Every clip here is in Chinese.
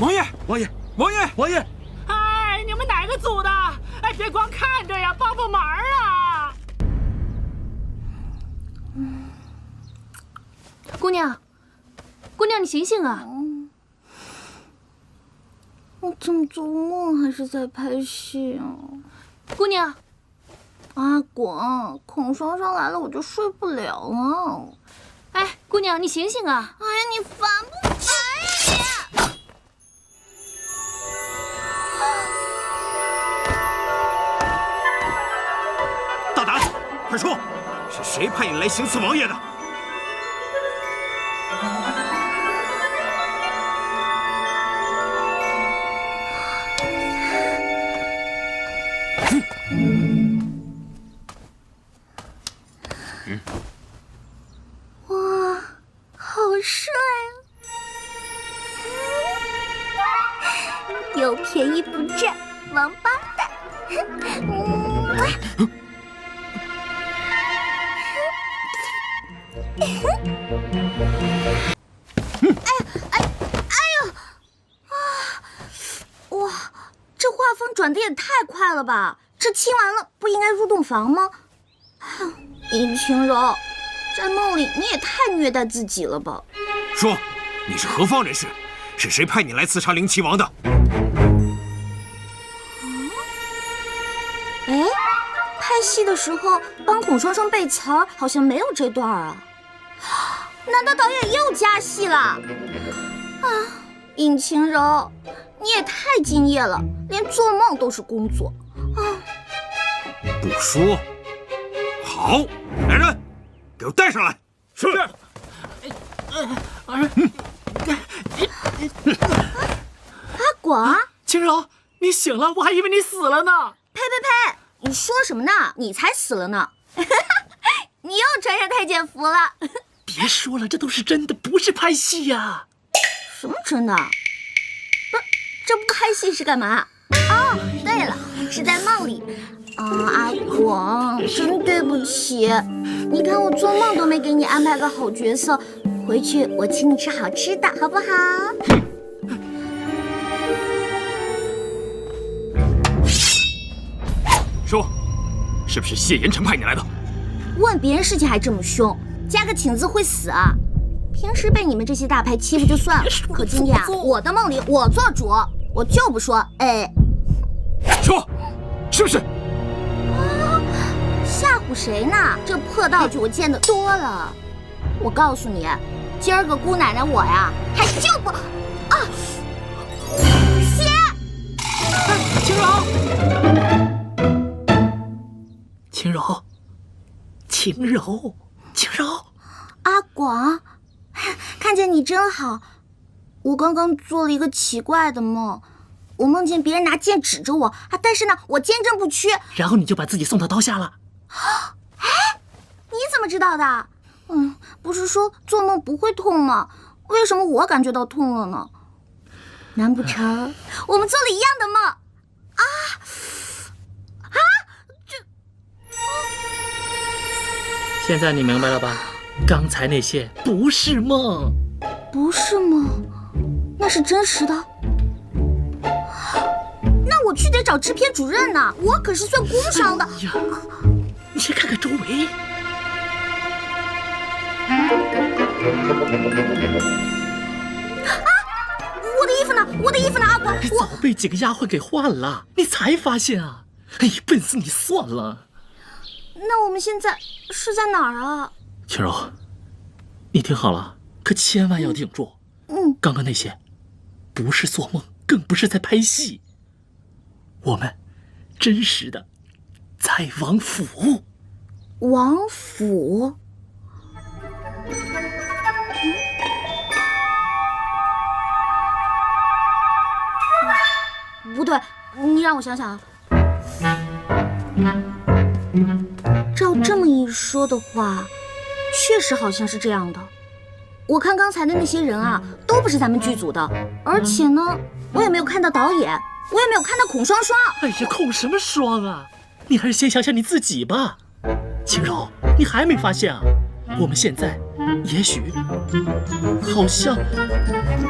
王爷，王爷，王爷，王爷！哎，你们哪个组的？哎，别光看着呀，帮帮忙啊！姑娘，姑娘，你醒醒啊！我怎么做梦还是在拍戏啊？姑娘，阿广，孔双双来了我就睡不了了。哎，姑娘，你醒醒啊！哎呀，你烦不烦呀你？大胆，快说，是谁派你来行刺王爷的？哇，好帅啊！有便宜不占，王八蛋！哇，这画风转的也太快了吧！这亲完了不应该入洞房吗？尹晴柔，在梦里你也太虐待自己了吧！说，你是何方人士？是谁派你来刺杀灵齐王的？哎，拍戏的时候帮孔双双背词儿，好像没有这段啊。难道导演又加戏了？啊，尹晴柔，你也太敬业了，连做梦都是工作啊！不说。好，来人，给我带上来。是。阿广，晴柔，你醒了，我还以为你死了呢。呸呸呸！你说什么呢？你才死了呢！你又穿上太监服了。别说了，这都是真的，不是拍戏呀。什么真的？不是，这不拍戏是干嘛？哦，对了，是在梦里。啊，阿广，真对不起。你看我做梦都没给你安排个好角色，回去我请你吃好吃的，好不好？说，是不是谢言辰派你来的？问别人事情还这么凶，加个请字会死啊！平时被你们这些大牌欺负就算了，可今天啊，我的梦里我做主，我就不说哎。说，是不是？吓唬谁呢？这破道具我见得多了。我告诉你，今儿个姑奶奶我呀，还就不啊！血！晴柔，晴柔，晴柔，晴柔，阿广，看见你真好。我刚刚做了一个奇怪的梦，我梦见别人拿剑指着我啊，但是呢，我坚贞不屈。然后你就把自己送到刀下了。哎，你怎么知道的？不是说做梦不会痛吗？为什么我感觉到痛了呢？难不成我们做了一样的梦？现在你明白了吧？刚才那些不是梦，不是梦，那是真实的。那我去得找制片主任呢，我可是算工伤的。哎呀，你先看看周围。我的衣服呢？我的衣服呢？阿广，早被几个丫鬟给换了，你才发现啊！哎呀，笨死你算了。那我们现在是在哪儿啊？晴柔，你听好了，可千万要顶住。刚刚那些，不是做梦，更不是在拍戏。我们真实的在王府。王府？不对，你让我想想啊。照这么一说的话，确实好像是这样的。我看刚才的那些人啊，都不是咱们剧组的，而且呢，我也没有看到导演，我也没有看到孔双双。哎呀，孔什么双啊？你还是先想想你自己吧。晴柔，你还没发现啊？我们现在也许好像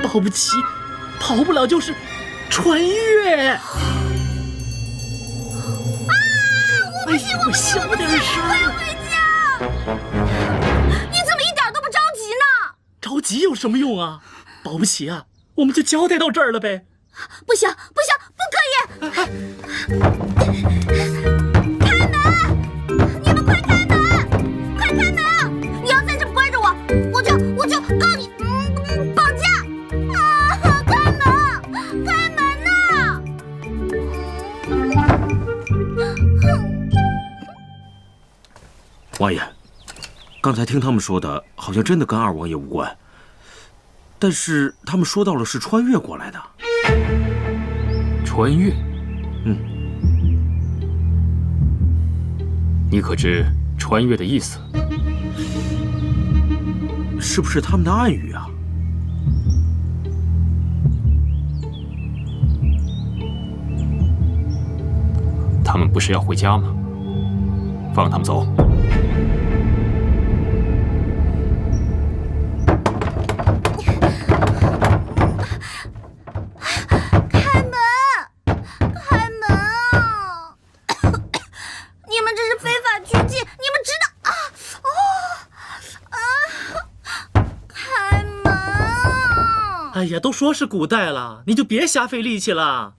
保不齐跑不了就是穿越。啊！我不行，我小点声。快回家！你怎么一点都不着急呢？着急有什么用啊？保不齐啊，我们就交代到这儿了呗。不行，不可以！开门！你们快开门！快开门！你要再这么关着我，我就告你绑架！啊！开门！开门呐！王爷，刚才听他们说的，好像真的跟二王爷无关。但是他们说到了是穿越过来的。穿越？你可知穿越的意思？是不是他们的暗语啊？他们不是要回家吗？放他们走。开门啊！你们这是非法拘禁，你们知道开门啊！哎呀，都说是古代了，你就别瞎费力气了。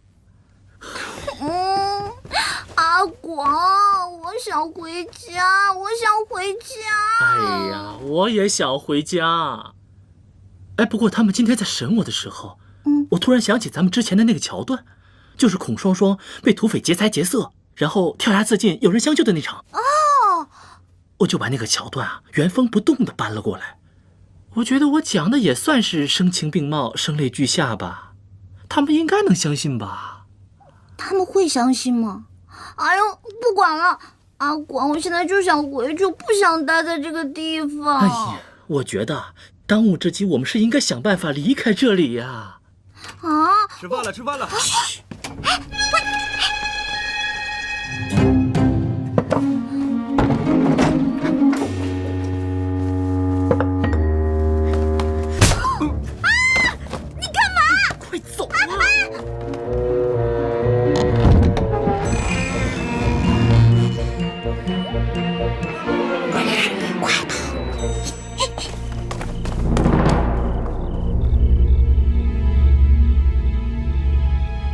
阿广，我想回家，我想回家。哎呀，我也想回家。哎，不过他们今天在审我的时候，我突然想起咱们之前的那个桥段，就是孔双双被土匪劫财劫色，然后跳崖自尽，有人相救的那场。哦，我就把那个桥段啊原封不动的搬了过来。我觉得我讲的也算是声情并茂、声泪俱下吧，他们应该能相信吧？他们会相信吗？哎呦，不管了，阿广，我现在就想回去，我不想待在这个地方。哎呀，我觉得当务之急，我们是应该想办法离开这里呀。啊！吃饭了，吃饭了。嘘。你干嘛？快走啊！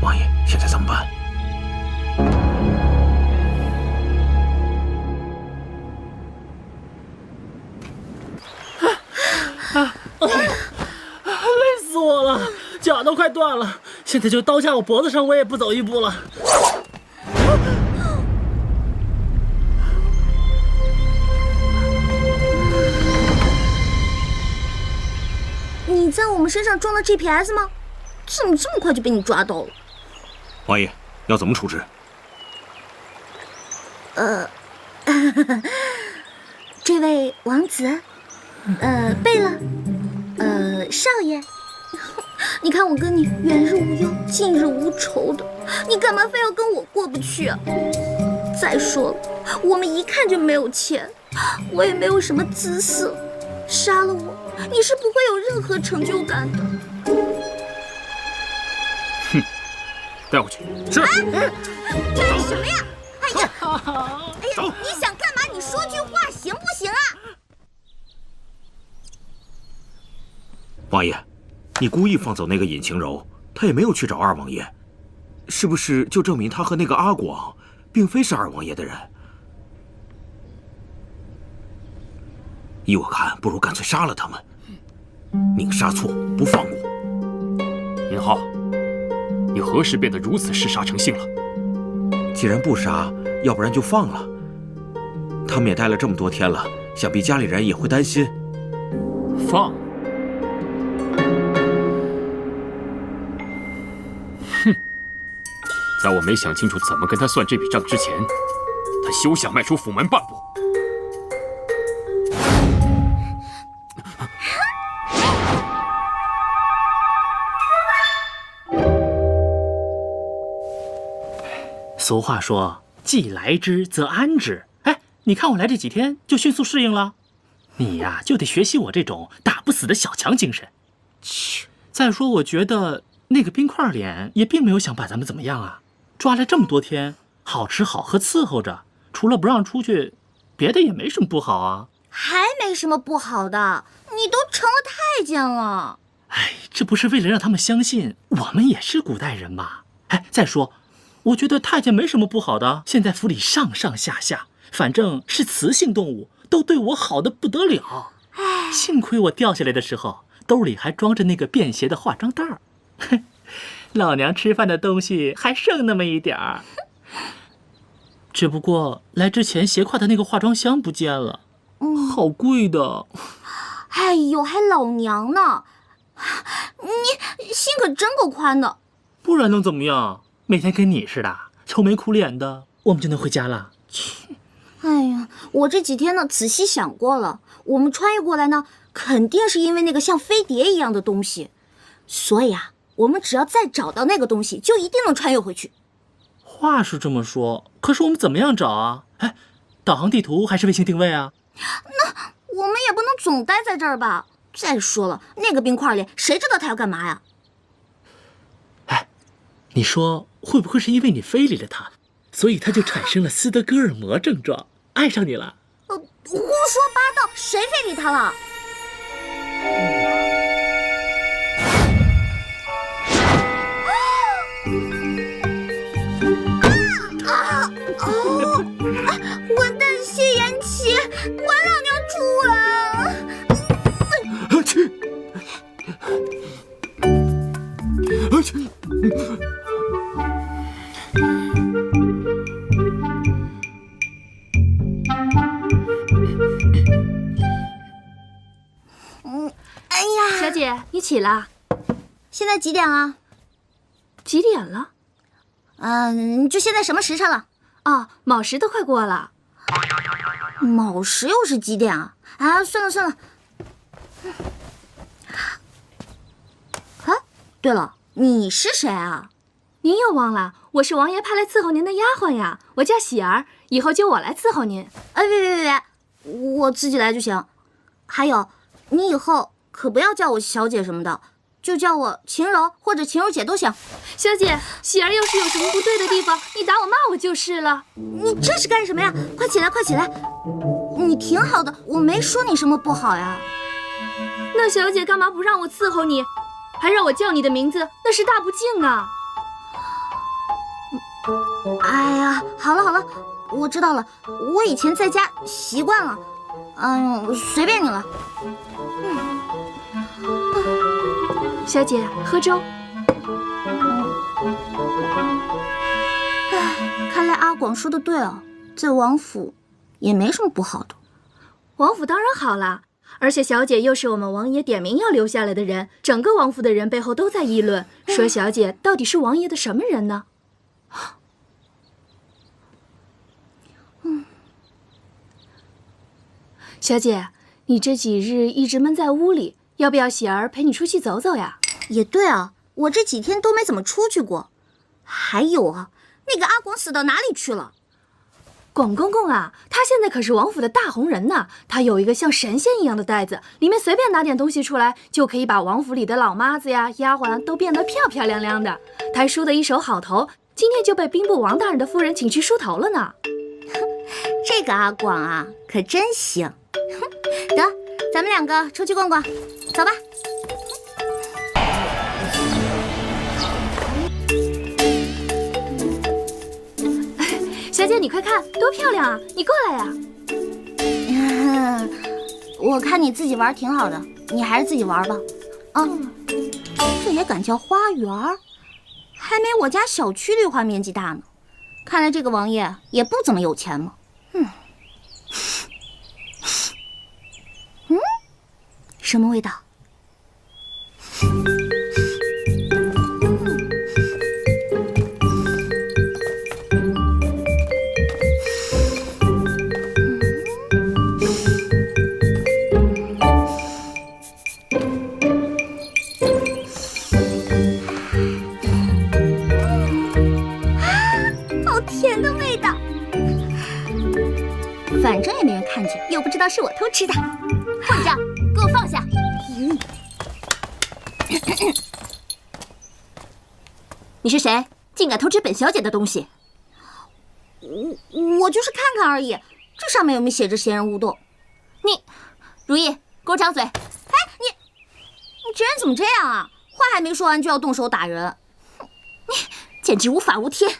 王爷，现在怎么办？累死我了，脚都快断了，现在就刀架我脖子上，我也不走一步了。你在我们身上装了 GPS 吗？怎么这么快就被你抓到了？王爷，要怎么处置？这位王子，贝勒，少爷，你看我跟你远日无忧，近日无愁的，你干嘛非要跟我过不去啊？再说了，我们一看就没有钱，我也没有什么姿色，杀了我，你是不会有任何成就感的。哼，带回去。是。这是什么呀？哎呀，走！你想干嘛？你说句话行不行啊？王爷，你故意放走那个尹晴柔，他也没有去找二王爷，是不是就证明他和那个阿广并非是二王爷的人？依我看，不如干脆杀了他们，宁杀错，不放过。尹浩，你何时变得如此嗜杀成性了？既然不杀，要不然就放了。他们也待了这么多天了，想必家里人也会担心。放？哼！在我没想清楚怎么跟他算这笔账之前，他休想迈出府门半步。俗话说，既来之则安之。哎，你看我来这几天就迅速适应了，你呀就得学习我这种打不死的小强精神。再说，我觉得那个冰块脸也并没有想把咱们怎么样啊，抓了这么多天，好吃好喝伺候着，除了不让出去，别的也没什么不好啊。还没什么不好的，你都成了太监了。哎，这不是为了让他们相信我们也是古代人吗？哎，再说，我觉得太监没什么不好的。现在府里上上下下，反正是雌性动物，都对我好的不得了。哎，幸亏我掉下来的时候，兜里还装着那个便携的化妆袋儿。哼，老娘吃饭的东西还剩那么一点儿。只不过来之前斜挎的那个化妆箱不见了，好贵的。哎呦，还老娘呢！你心可真够宽的。不然能怎么样？每天跟你似的，愁眉苦脸的，我们就能回家了。切！哎呀，我这几天呢仔细想过了，我们穿越过来呢，肯定是因为那个像飞碟一样的东西，所以啊，我们只要再找到那个东西，就一定能穿越回去。话是这么说，可是我们怎么样找啊？哎，导航地图还是卫星定位啊？那我们也不能总待在这儿吧？再说了，那个冰块里，谁知道他要干嘛呀？哎，你说会不会是因为你非礼了他，所以他就产生了斯德哥尔摩症状，爱上你了？胡说八道，谁非礼他了？混蛋谢延琪，管老娘住啊！哎呀，小姐，你起了？现在几点了？几点了？就现在什么时辰了？哦，卯时都快过了。卯时又是几点啊？啊，算了算了。啊，对了，你是谁啊？您又忘了，我是王爷派来伺候您的丫鬟呀，我叫喜儿，以后就我来伺候您。哎，别，我自己来就行。还有，你以后可不要叫我小姐什么的，就叫我秦柔或者秦柔姐都行。小姐，喜儿要是有什么不对的地方，你打我骂我就是了。你这是干什么呀？快起来，快起来！你挺好的，我没说你什么不好呀。那小姐干嘛不让我伺候你，还让我叫你的名字？那是大不敬啊！哎呀，好了，我知道了，我以前在家习惯了。哎呦，随便你了。小姐，喝粥。看来阿广说的对啊，在王府也没什么不好的。王府当然好了，而且小姐又是我们王爷点名要留下来的人，整个王府的人背后都在议论，说小姐到底是王爷的什么人呢？小姐，你这几日一直闷在屋里，要不要喜儿陪你出去走走呀？也对啊，我这几天都没怎么出去过。还有啊，那个阿广死到哪里去了？广公公啊，他现在可是王府的大红人呢。他有一个像神仙一样的袋子，里面随便拿点东西出来，就可以把王府里的老妈子呀、丫鬟都变得漂漂亮亮的。他还梳得一手好头，今天就被兵部王大人的夫人请去梳头了呢。这个阿广啊，可真行。得，咱们两个出去逛逛，走吧。小姐，你快看，多漂亮啊！你过来呀。我看你自己玩挺好的，你还是自己玩吧。啊，这也敢叫花园？还没我家小区绿化面积大呢。看来这个王爷也不怎么有钱了。什么味道？好甜的味道。反正也没人看见，又不知道是我偷吃的。混账！给我放下！你是谁？竟敢偷吃本小姐的东西？我就是看看而已，这上面有没有写着闲人勿动？你，如意，给我张嘴！哎，你这人怎么这样啊？话还没说完就要动手打人，你简直无法无天！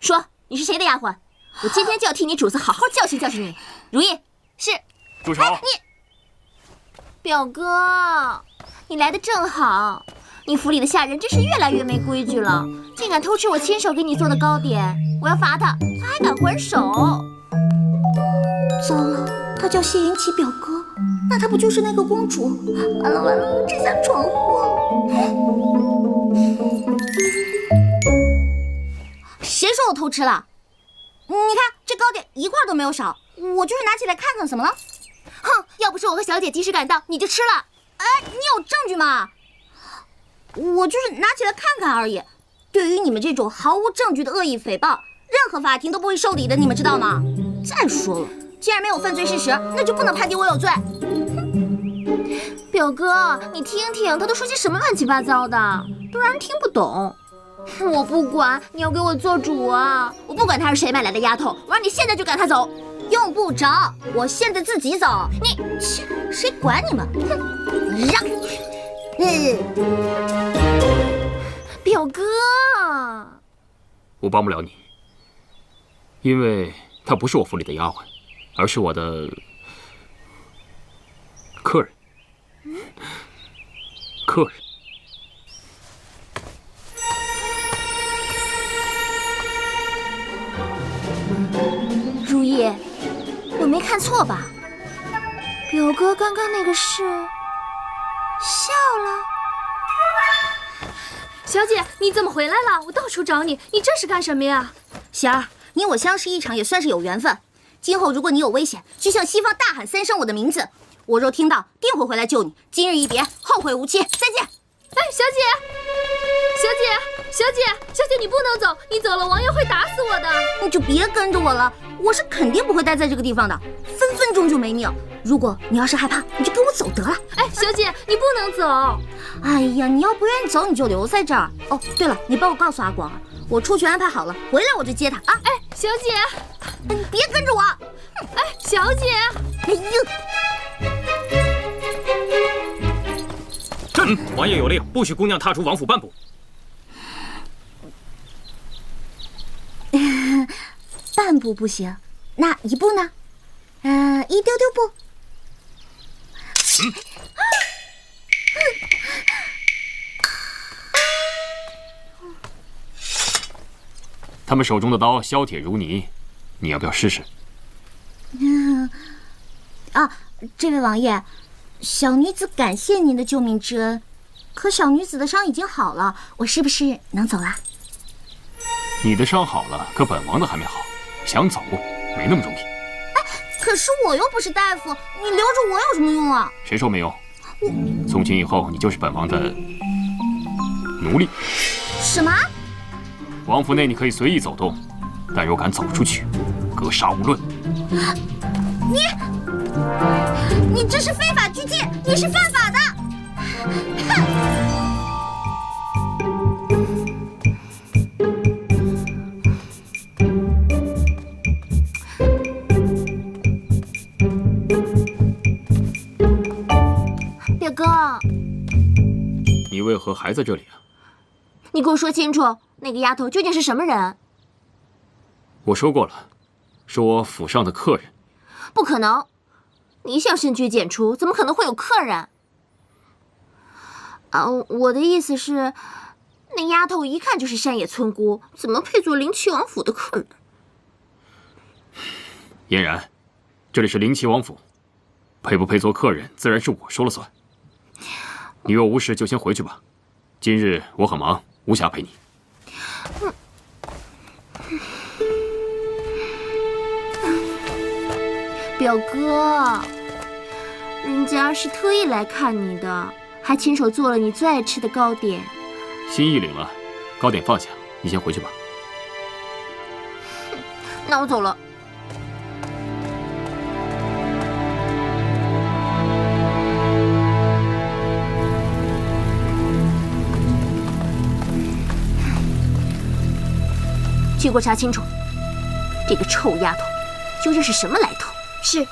说你是谁的丫鬟？我今天就要替你主子好好教训教训你。如意，是。住手！表哥，你来的正好。你府里的下人真是越来越没规矩了，竟敢偷吃我亲手给你做的糕点，我要罚他，他还敢还手。糟了，他叫谢云奇表哥，那他不就是那个公主？完了完了，这下闯祸了。谁说我偷吃了？你看这糕点一块都没有少，我就是拿起来看看，怎么了？哼，要不是我和小姐及时赶到，你就吃了。哎，你有证据吗？我就是拿起来看看而已。对于你们这种毫无证据的恶意诽谤，任何法庭都不会受理的，你们知道吗？再说了，既然没有犯罪事实，那就不能判定我有罪。表哥，你听听，他都说些什么乱七八糟的，都让人听不懂。我不管，你要给我做主啊！我不管他是谁买来的丫头，我让你现在就赶他走。用不着，我现在自己走。你，谁管你们？哼，让。表哥，我帮不了你，因为她不是我府里的丫鬟，而是我的客人。客人。如意，我没看错吧？表哥刚刚那个是笑了。小姐，你怎么回来了？我到处找你，你这是干什么呀？贤儿，你我相识一场也算是有缘分。今后如果你有危险，就向西方大喊3声我的名字，我若听到，定会回来救你。今日一别，后会无期，再见。哎，小姐，你不能走，你走了王爷会打死我的。你就别跟着我了，我是肯定不会待在这个地方的，分分钟就没命。如果你要是害怕，你就跟我走得了。哎，小姐，你不能走。哎呀，你要不愿意走，你就留在这儿。哦，对了，你帮我告诉阿广，我出去安排好了，回来我就接他啊。哎，小姐，你别跟着我。哎，小姐，哎呦。王爷有令，不许姑娘踏出王府半步。半步不行，那一步呢？一丢丢步。他们手中的刀削铁如泥，你要不要试试？这位王爷，小女子感谢您的救命之恩，可小女子的伤已经好了，我是不是能走了？你的伤好了，可本王的还没好，想走没那么容易。可是我又不是大夫，你留着我有什么用啊？谁说没用？从今以后，你就是本王的奴隶。什么？王府内你可以随意走动，但若敢走出去，格杀无论。你这是非法拘禁，你是犯法的！哼！表哥，你为何还在这里啊？你给我说清楚，那个丫头究竟是什么人？我说过了，是我府上的客人。不可能，你想深居简出，怎么可能会有客人？我的意思是，那丫头一看就是山野村姑，怎么配做灵齐王府的客人？嫣然，这里是灵齐王府，配不配做客人，自然是我说了算。你若无事，就先回去吧。今日我很忙，无暇陪你。表哥，人家是特意来看你的，还亲手做了你最爱吃的糕点。心意领了，糕点放下，你先回去吧。那我走了。去给我查清楚，这个臭丫头究竟是什么来头？是。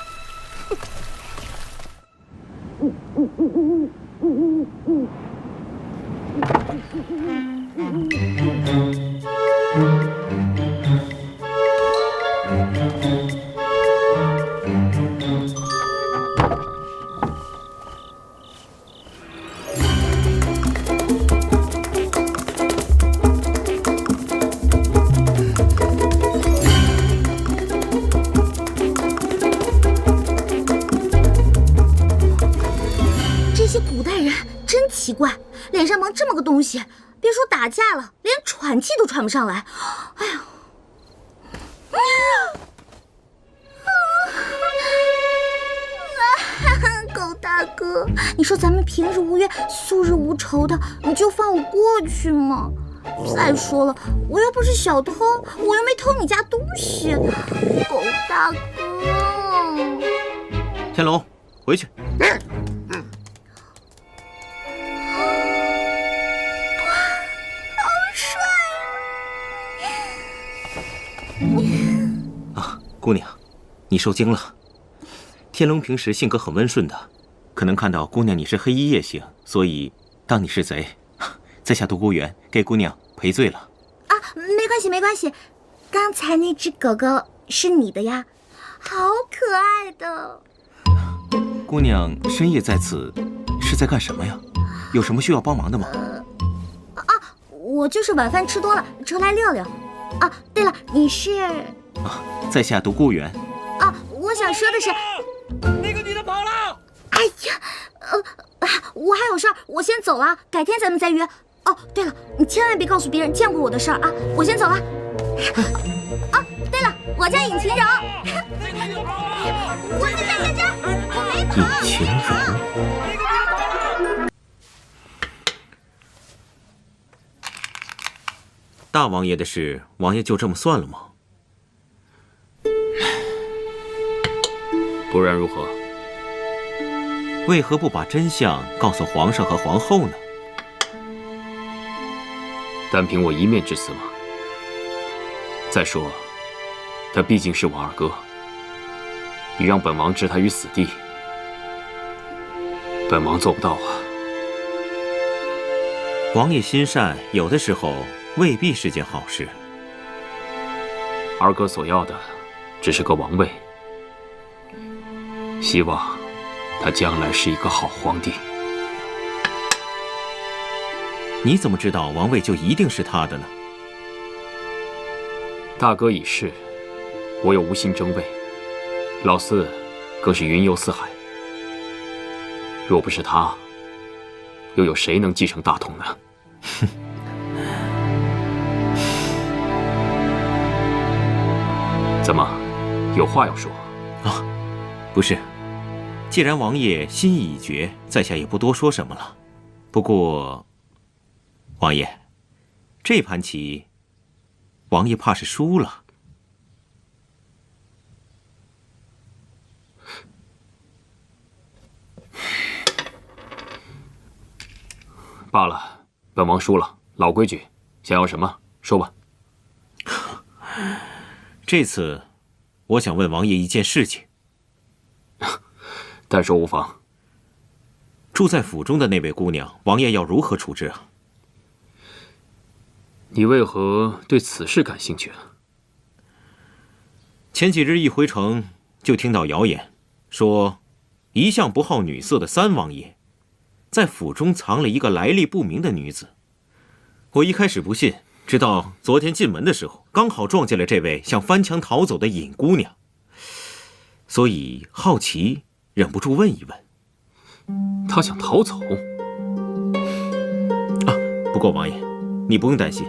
这些古代人真奇怪，脸上蒙这么个东西，别说打架了，连喘气都喘不上来。哎呀！狗大哥，你说咱们平日无冤，素日无仇的，你就放我过去嘛。再说了，我又不是小偷，我又没偷你家东西。狗大哥，天龙，回去。姑娘，你受惊了。天龙平时性格很温顺的，可能看到姑娘你是黑衣夜行，所以当你是贼，在下独孤远给姑娘赔罪了。啊，没关系没关系，刚才那只狗狗是你的呀，好可爱的。姑娘深夜在此是在干什么呀？有什么需要帮忙的吗？我就是晚饭吃多了，出来溜溜。啊，对了，你是？在下独孤远。我想说的是，那个女的跑了。哎呀，我还有事儿，我先走了，改天咱们再约。哦，对了，你千万别告诉别人见过我的事儿啊！我先走了。对了，我叫尹晴柔。我在这，我没跑。尹晴柔。大王爷的事，王爷就这么算了吗？不然如何？为何不把真相告诉皇上和皇后呢？单凭我一面之词吗？再说，他毕竟是我二哥，你让本王置他于死地，本王做不到啊。王爷心善，有的时候未必是件好事。二哥所要的只是个王位，希望他将来是一个好皇帝。你怎么知道王位就一定是他的呢？大哥已逝，我又无心争位，老四更是云游四海。若不是他，又有谁能继承大统呢？怎么，有话要说？不是，既然王爷心意已决，在下也不多说什么了。不过，王爷，这盘棋，王爷怕是输了。罢了，本王输了。老规矩，想要什么说吧。这次，我想问王爷一件事情。但说无妨。住在府中的那位姑娘，王爷要如何处置啊？你为何对此事感兴趣啊？前几日一回城，就听到谣言，说一向不好女色的三王爷，在府中藏了一个来历不明的女子。我一开始不信，直到昨天进门的时候，刚好撞见了这位想翻墙逃走的尹姑娘，所以好奇，忍不住问一问。她想逃走？不过王爷，你不用担心，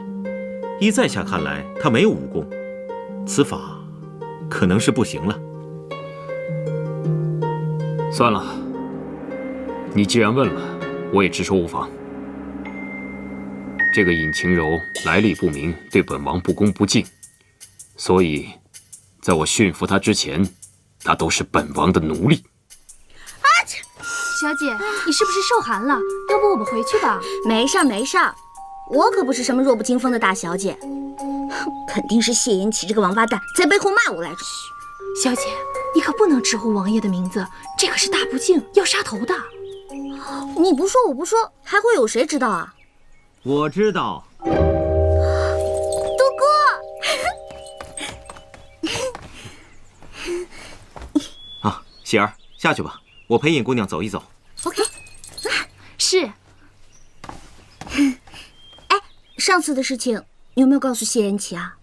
依在下看来，她没有武功，此法可能是不行了。算了，你既然问了，我也直说无妨。这个尹晴柔来历不明，对本王不恭不敬，所以，在我驯服她之前，她都是本王的奴隶。小姐，你是不是受寒了？要不我们回去吧？没事儿没事儿，我可不是什么弱不禁风的大小姐，肯定是谢延琪这个王八蛋在背后骂我来着。小姐，你可不能直呼王爷的名字，这可是大不敬，要杀头的。你不说我不说，还会有谁知道啊？我知道。杜哥，啊，喜儿，下去吧，我陪尹姑娘走一走。OK。是。哎，上次的事情你有没有告诉谢延琪啊？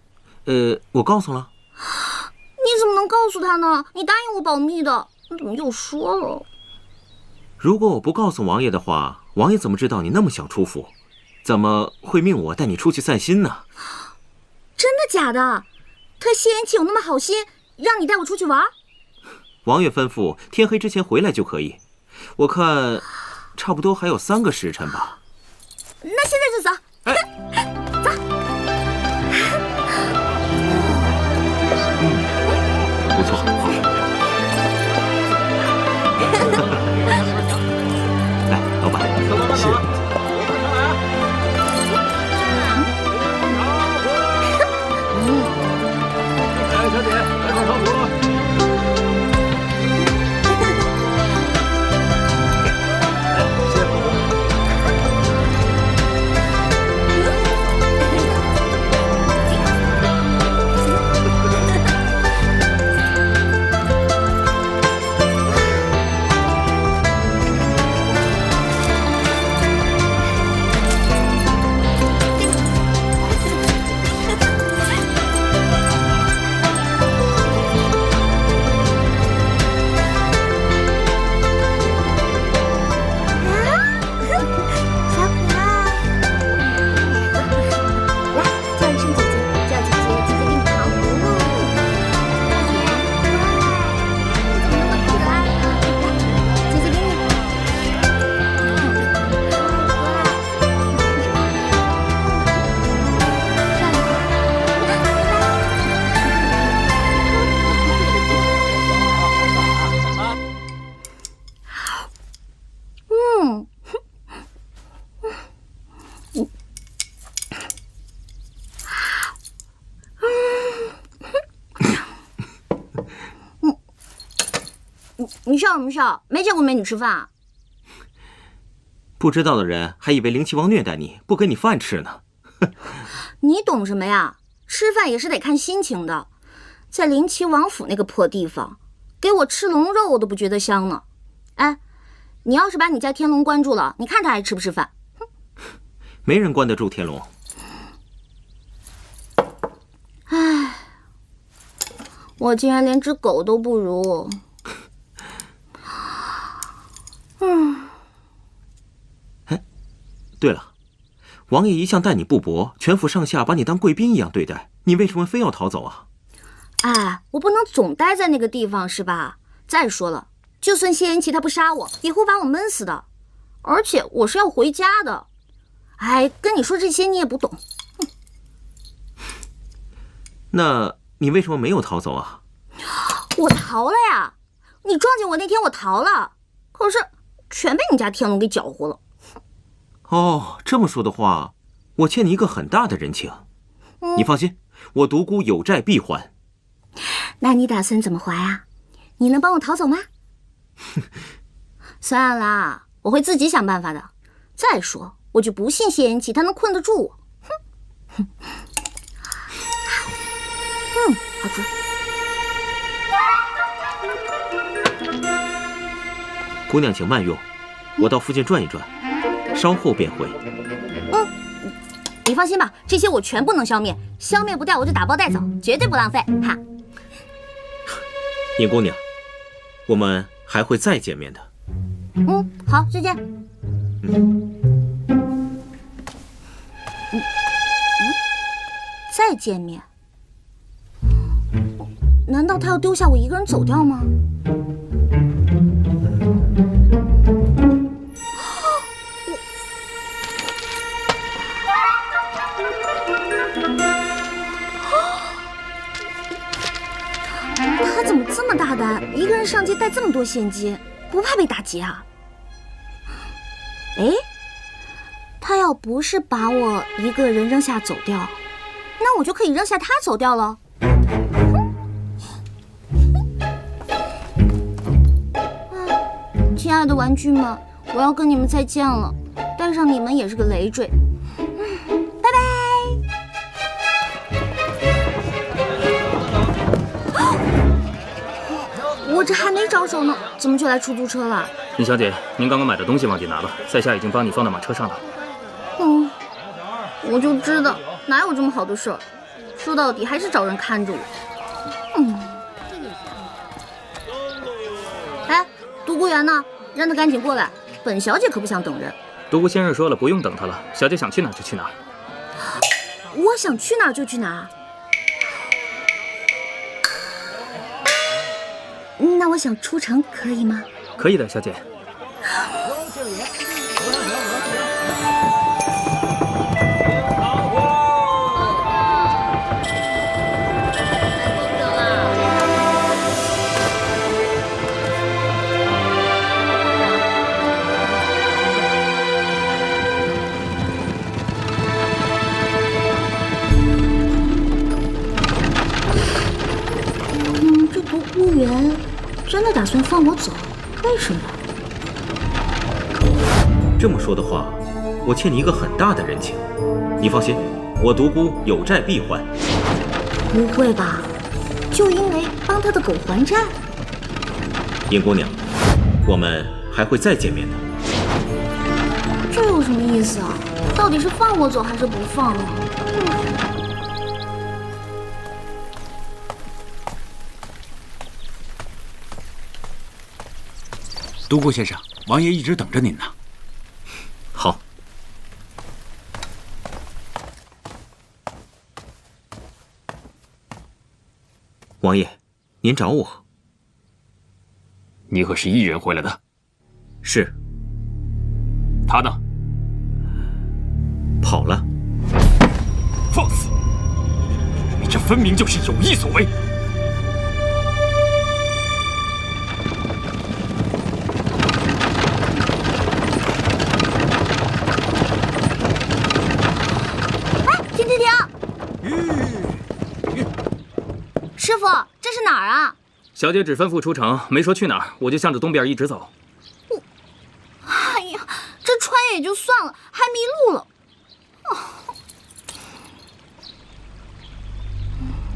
我告诉了。你怎么能告诉他呢？你答应我保密的，你怎么又说了？如果我不告诉王爷的话，王爷怎么知道你那么想出府？怎么会命我带你出去散心呢？真的假的？他谢延琪有那么好心，让你带我出去玩？王爷吩咐天黑之前回来就可以。我看，差不多还有3个时辰吧。那现在就走。哎，走。不错。来，老板，谢。来，小姐，来套糖葫芦。你笑什么笑？没见过美女吃饭啊？不知道的人还以为灵齐王虐待你，不给你饭吃呢。你懂什么呀？吃饭也是得看心情的。在灵齐王府那个破地方，给我吃龙肉我都不觉得香呢。哎，你要是把你家天龙关住了，你看他还吃不吃饭？没人关得住天龙。唉，我竟然连只狗都不如。哎，对了，王爷一向待你不薄，全府上下把你当贵宾一样对待，你为什么非要逃走啊？哎，我不能总待在那个地方是吧？再说了，就算谢延琪他不杀我，也会把我闷死的。而且我是要回家的。哎，跟你说这些你也不懂。那你为什么没有逃走啊？我逃了呀！你撞见我那天我逃了，可是全被你家天龙给搅和了。哦，这么说的话，我欠你一个很大的人情。你放心，我独孤有债必还。那你打算怎么还啊？你能帮我逃走吗？算了，我会自己想办法的。再说，我就不信谢延琪他能困得住我。好主意。姑娘请慢用，我到附近转一转，稍后便回。你放心吧，这些我全部能消灭，消灭不掉我就打包带走，绝对不浪费。哈，尹姑娘，我们还会再见面的。好，再见。再见面？难道他要丢下我一个人走掉吗？他怎么这么大胆，一个人上街带这么多现金，不怕被打劫啊？哎，他要不是把我一个人扔下走掉，那我就可以扔下他走掉了。亲爱的玩具们，我要跟你们再见了，带上你们也是个累赘。拜拜。我这还没着手呢，怎么就来出租车了？尹小姐，您刚刚买的东西忘记拿了，在下已经帮你放到马车上了。我就知道哪有这么好的事儿，说到底还是找人看着我。哎，独孤园呢？让他赶紧过来，本小姐可不想等人。独孤先生说了，不用等他了，小姐想去哪儿就去哪儿。我想去哪儿就去哪儿。那我想出城可以吗？可以的，小姐。这独孤园真的打算放我走？为什么？这么说的话，我欠你一个很大的人情。你放心，我独孤有债必还。不会吧？就因为帮他的狗还债？尹姑娘，我们还会再见面的。这有什么意思啊？到底是放我走还是不放啊？独孤先生，王爷一直等着您呢。好。王爷，您找我？你可是一人回来的？是。他呢？跑了。放肆！你这分明就是有意所为。师傅，这是哪儿啊？小姐只吩咐出城，没说去哪儿，我就向着东边一直走。哎呀，这穿也就算了，还迷路了。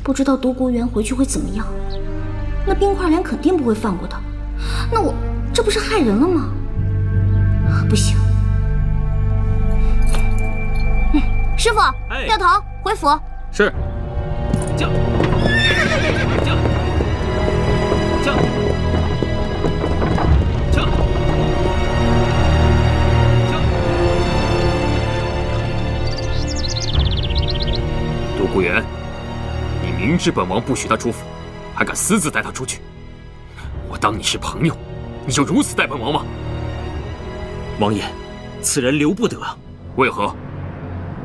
不知道独孤园回去会怎么样？那冰块莲肯定不会放过他。那我这不是害人了吗？不行。师傅，掉头回府。是。驾！驾！驾！驾！驾！独孤园，你明知本王不许他出府，还敢私自带他出去？我当你是朋友，你就如此待本王吗？王爷，此人留不得。为何？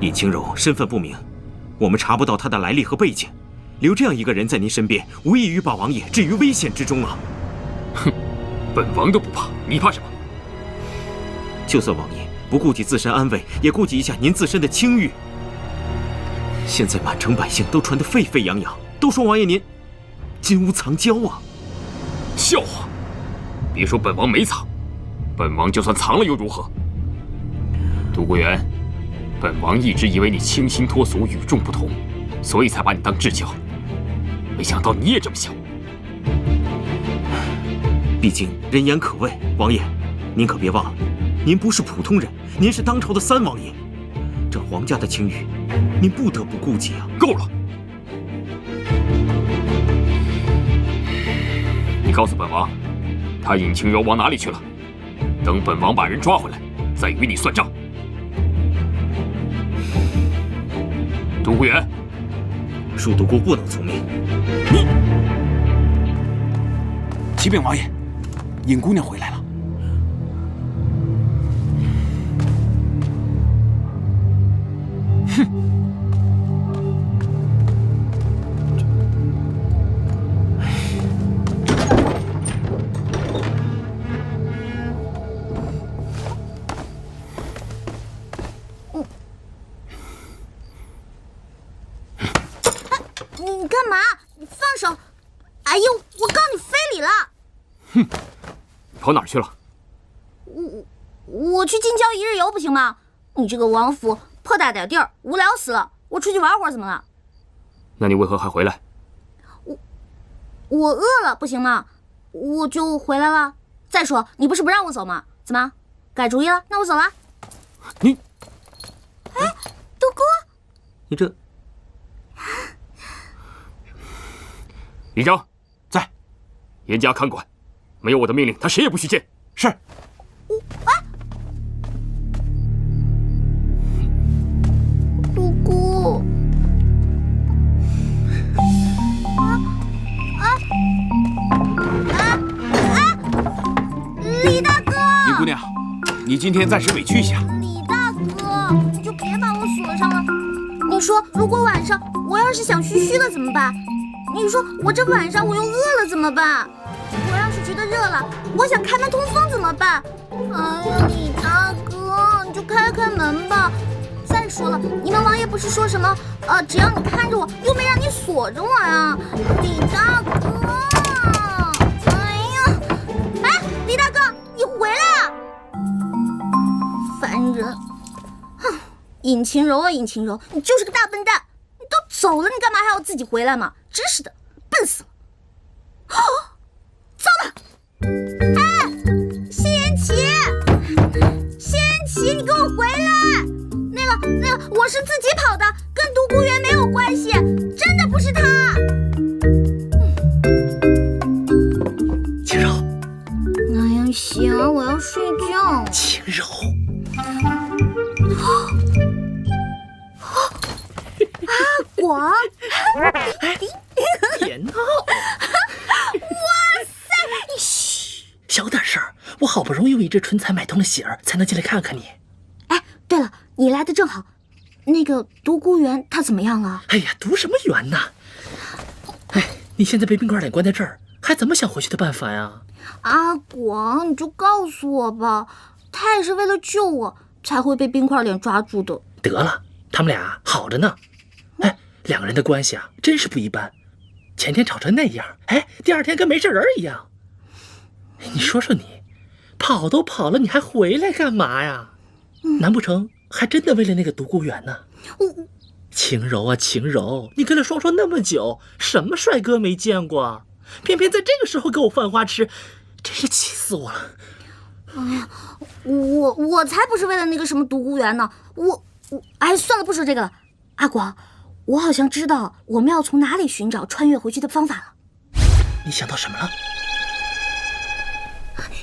尹清柔身份不明，我们查不到他的来历和背景。留这样一个人在您身边，无异于把王爷置于危险之中啊！哼，本王都不怕，你怕什么？就算王爷不顾及自身安危，也顾及一下您自身的清誉。现在满城百姓都传得沸沸扬扬，都说王爷您金屋藏娇啊！笑话！别说本王没藏，本王就算藏了又如何？独孤园，本王一直以为你清新脱俗、与众不同，所以才把你当至交。没想到你也这么想。毕竟人言可畏，王爷，您可别忘了，您不是普通人，您是当朝的三王爷，这皇家的清誉，您不得不顾及啊！够了！你告诉本王，他尹清柔往哪里去了？等本王把人抓回来，再与你算账。独孤园，恕独孤不能从命。你，启禀王爷，尹姑娘回来了。哼！你干嘛？你放手！哎呦，我告你非礼了！哼，跑哪儿去了？我去近郊一日游不行吗？你这个王府破大点地儿，无聊死了。我出去玩会儿怎么了？那你为何还回来？我饿了不行吗？我就回来了。再说你不是不让我走吗？怎么改主意了？那我走了。你，哎，独孤，你这李章在，严加看管，没有我的命令，他谁也不许见。是。独孤，李大哥！尹姑娘，你今天暂时委屈一下。李大哥，你就别把我锁上了。你说，如果晚上我要是想嘘嘘了怎么办？你说我这晚上我又饿了怎么办？我要是觉得热了，我想开门通风怎么办？哎呀，李大哥，你就开开门吧。再说了，你们王爷不是说什么只要你看着我，又没让你锁着我呀？李大哥，哎呀，哎，李大哥，你回来啊！烦人！哼，尹晴柔啊，尹晴柔，你就是个大笨蛋！你都走了，你干嘛还要自己回来嘛？真是的，笨死了！哦，糟了！哎，谢言齐，谢言齐，你给我回来！那个，我是自己跑的，跟独孤园没有关系，真的不是他。晴柔，哎呀，行，我要睡觉。晴柔，阿广，别闹！哇塞，你嘘，小点声，我好不容易为一只唇彩买通了喜儿，才能进来看看你。哎，对了，你来的正好。那个独孤园他怎么样了？哎呀，读什么园呢？哎，你现在被冰块脸关在这儿，还怎么想回去的办法呀？阿广，你就告诉我吧，他也是为了救我才会被冰块脸抓住的。得了，他们俩好着呢。哎，两个人的关系啊，真是不一般。前天吵成那样，哎，第二天跟没事人一样。你说说你，跑都跑了，你还回来干嘛呀？难不成还真的为了那个独孤园呢？晴柔啊，晴柔，你跟了双双那么久，什么帅哥没见过？偏偏在这个时候给我犯花痴，真是气死我了！哎呀，我才不是为了那个什么独孤园呢！哎，算了，不说这个了。阿广，我好像知道我们要从哪里寻找穿越回去的方法了。你想到什么了？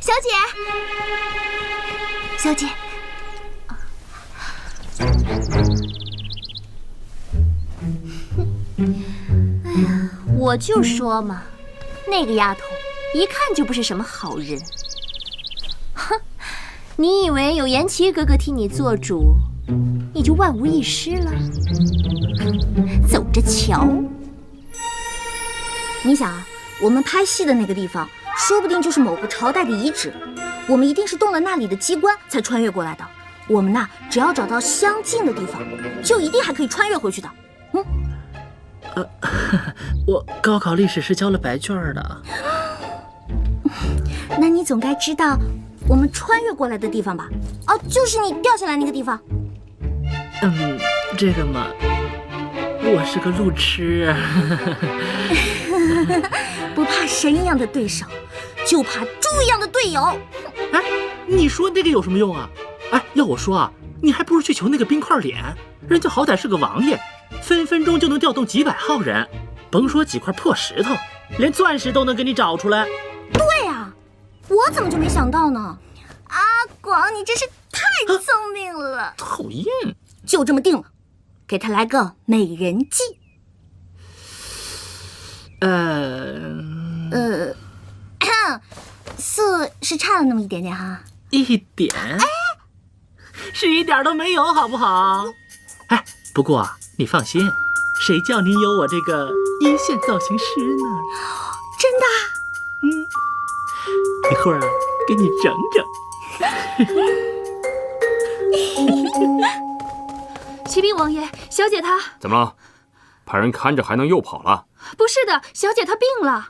小姐，小姐。哎呀，我就说嘛，那个丫头一看就不是什么好人。哼，你以为有言齐哥哥替你做主，你就万无一失了？走着瞧。你想啊，我们拍戏的那个地方，说不定就是某个朝代的遗址，我们一定是动了那里的机关才穿越过来的。我们呐，只要找到相近的地方，就一定还可以穿越回去的。我高考历史是交了白卷的。那你总该知道我们穿越过来的地方吧？哦，就是你掉下来那个地方。这个嘛，我是个路痴。不怕神一样的对手，就怕猪一样的队友。哎，你说那个有什么用啊？哎，要我说啊，你还不如去求那个冰块脸，人家好歹是个王爷，分分钟就能调动几百号人，甭说几块破石头，连钻石都能给你找出来。对啊，我怎么就没想到呢？阿广，你真是太聪明了。讨厌，就这么定了，给他来个美人计。色是差了那么一点点哈。一点？哎，是一点都没有，好不好？哎，不过啊，你放心，谁叫你有我这个一线造型师呢？真的？一会儿啊，给你整整。启禀王爷，小姐她怎么了？派人看着还能又跑了？不是的，小姐她病了。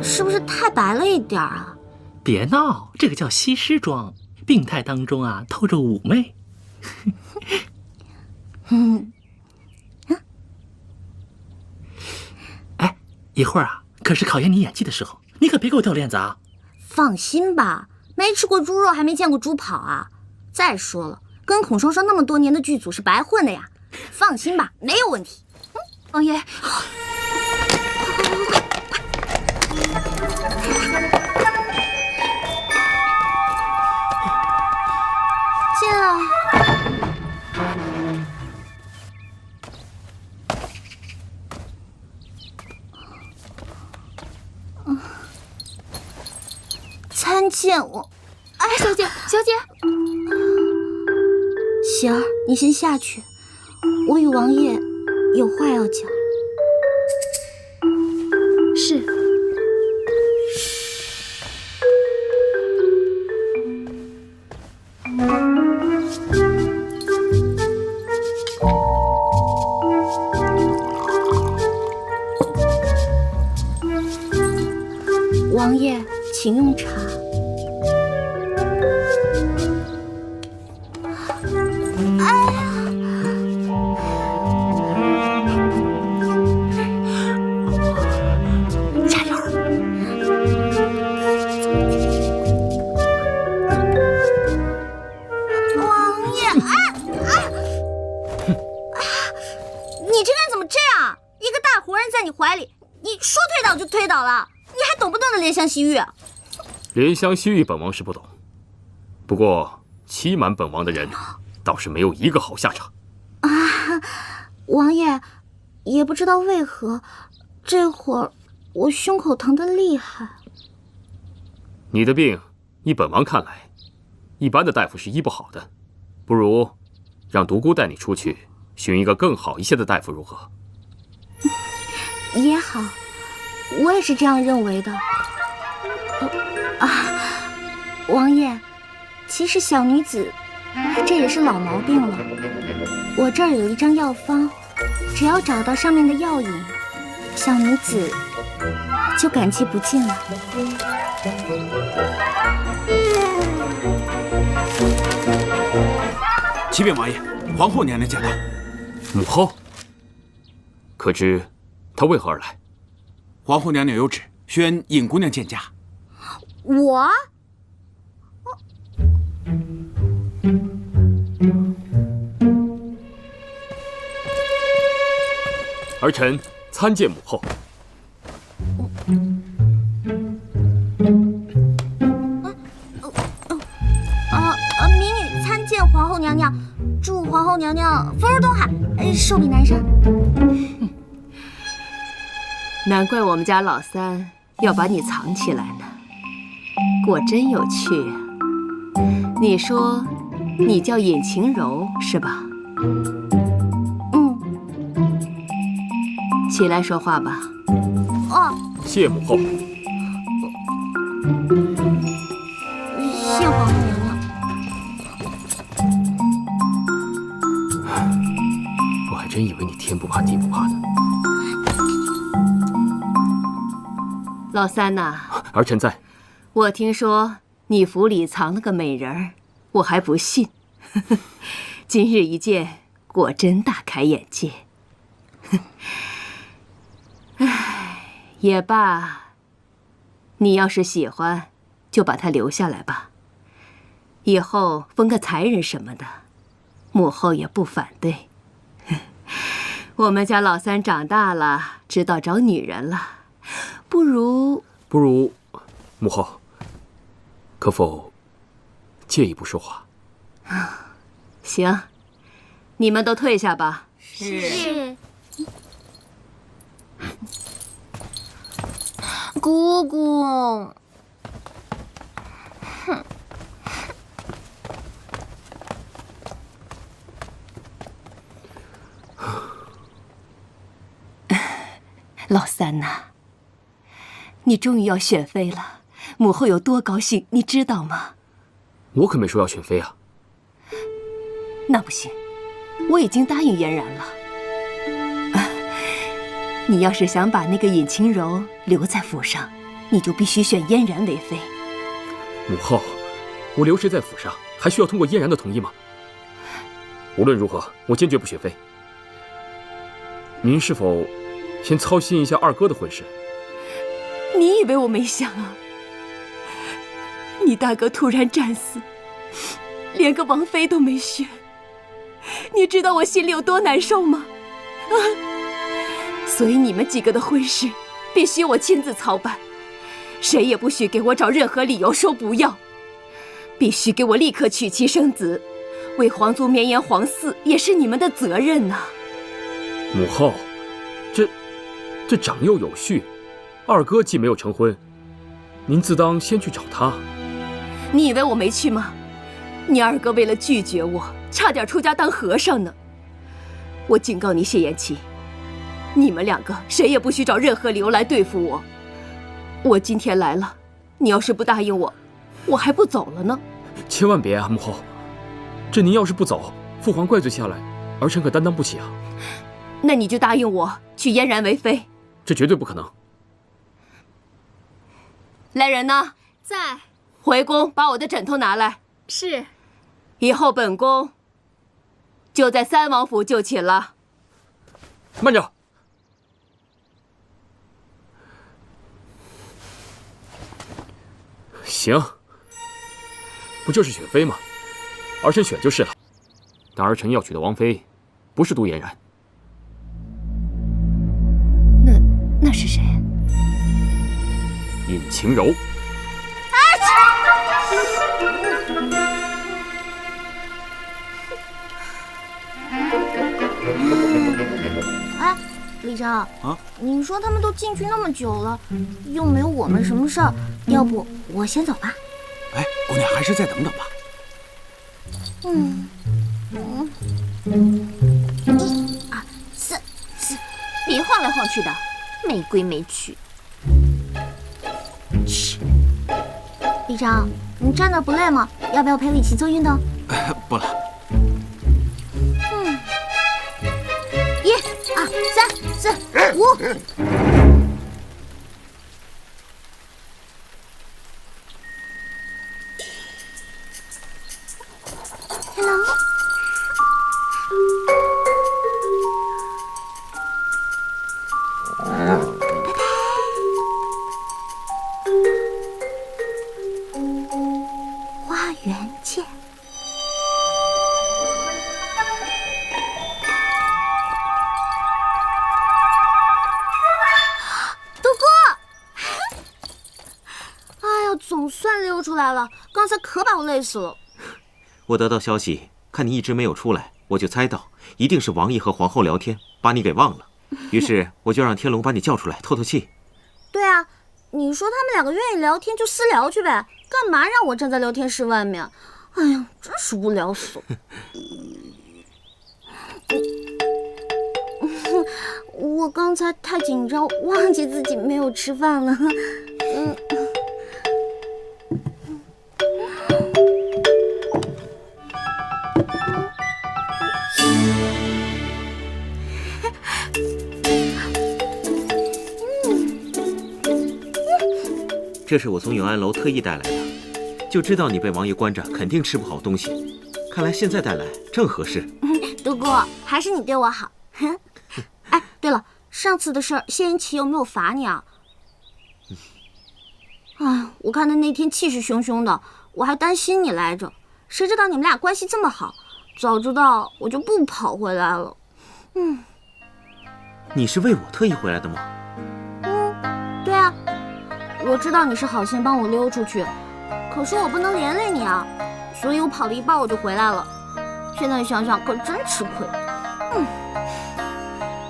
是不是太白了一点啊？别闹，这个叫西施妆，病态当中啊透着妩媚。哎，一会儿啊，可是考验你演技的时候，你可别给我掉链子啊！放心吧，没吃过猪肉还没见过猪跑啊！再说了，跟孔双双那么多年的剧组是白混的呀。放心吧，没有问题。王爷，进来。参见我，哎，小姐，小姐，喜儿，你先下去，我与王爷有话要讲。是。王爷，请用茶。加油！王爷，你这个人怎么这样？一个大活人在你怀里，你说推倒就推倒了，你还懂不懂得怜香惜玉？怜香惜玉，本王是不懂，不过欺瞒本王的人，倒是没有一个好下场。啊，王爷，也不知道为何，这会儿我胸口疼得厉害。你的病，依本王看来，一般的大夫是医不好的，不如让独孤带你出去寻一个更好一些的大夫，如何？也好，我也是这样认为的。王爷，其实小女子这也是老毛病了。我这儿有一张药方，只要找到上面的药引，小女子就感激不尽了。启禀王爷，皇后娘娘驾到。母后，可知她为何而来？皇后娘娘有旨，宣尹姑娘见驾。我？儿臣参见母后。民女参见皇后娘娘，祝皇后娘娘福如东海，寿比南山。难怪我们家老三要把你藏起来呢，果真有趣啊！你说你叫尹晴柔是吧？起来说话吧。谢母后。谢皇后娘娘。我还真以为你天不怕地不怕呢。老三呐，儿臣在。我听说你府里藏了个美人儿，我还不信。今日一见，果真大开眼界。唉，也罢，你要是喜欢，就把她留下来吧。以后封个才人什么的，母后也不反对。我们家老三长大了，知道找女人了，不如，母后，可否借一步说话？行，你们都退下吧。是。姑姑。老三呐，你终于要选妃了，母后有多高兴，你知道吗？我可没说要选妃啊。那不行，我已经答应嫣然了。你要是想把那个尹晴柔留在府上，你就必须选嫣然为妃。母后，我留谁在府上，还需要通过嫣然的同意吗？无论如何，我坚决不选妃。您是否先操心一下二哥的婚事？你以为我没想啊？你大哥突然战死，连个王妃都没选，你知道我心里有多难受吗？啊！所以你们几个的婚事必须我亲自操办，谁也不许给我找任何理由说不要，必须给我立刻娶妻生子，为皇族绵延皇嗣也是你们的责任呐。母后，这长幼有序，二哥既没有成婚，您自当先去找他。你以为我没去吗？你二哥为了拒绝我，差点出家当和尚呢。我警告你谢延琪，你们两个谁也不许找任何理由来对付我。我今天来了，你要是不答应我，我还不走了呢。千万别啊，母后，这您要是不走，父皇怪罪下来，儿臣可担当不起啊。那你就答应我娶嫣然为妃。这绝对不可能。来人呐，在。回宫把我的枕头拿来。是。以后本宫就在三王府就寝了。慢着。行，不就是选妃吗？儿臣选就是了。但儿臣要娶的王妃，不是杜嫣然。那是谁？尹晴柔。哎，李长啊，你说他们都进去那么久了，又没有我们什么事儿，要不我先走吧？哎，姑娘还是再等等吧。1、2、3，别晃来晃去的，没规没矩。嘘，李长，你站那不累吗？要不要陪我一起做运动？不了。1、2、3、4、5。Hello。花园见。杜哥，哎呀，总算溜出来了，刚才可把我累死了。我得到消息，看你一直没有出来，我就猜到一定是王爷和皇后聊天，把你给忘了。于是我就让天龙把你叫出来透透气。对啊，你说他们两个愿意聊天就私聊去呗，干嘛让我站在聊天室外面？哎呀，真是无聊死了。我刚才太紧张，忘记自己没有吃饭了。这是我从永安楼特意带来的，就知道你被王爷关着，肯定吃不好东西。看来现在带来正合适。杜哥，还是你对我好。哎，对了，上次的事儿，谢延琪有没有罚你啊？哎，我看他那天气势汹汹的，我还担心你来着。谁知道你们俩关系这么好，早知道我就不跑回来了。你是为我特意回来的吗？对啊，我知道你是好心帮我溜出去，可是我不能连累你啊，所以我跑了一半我就回来了。现在想想可真吃亏。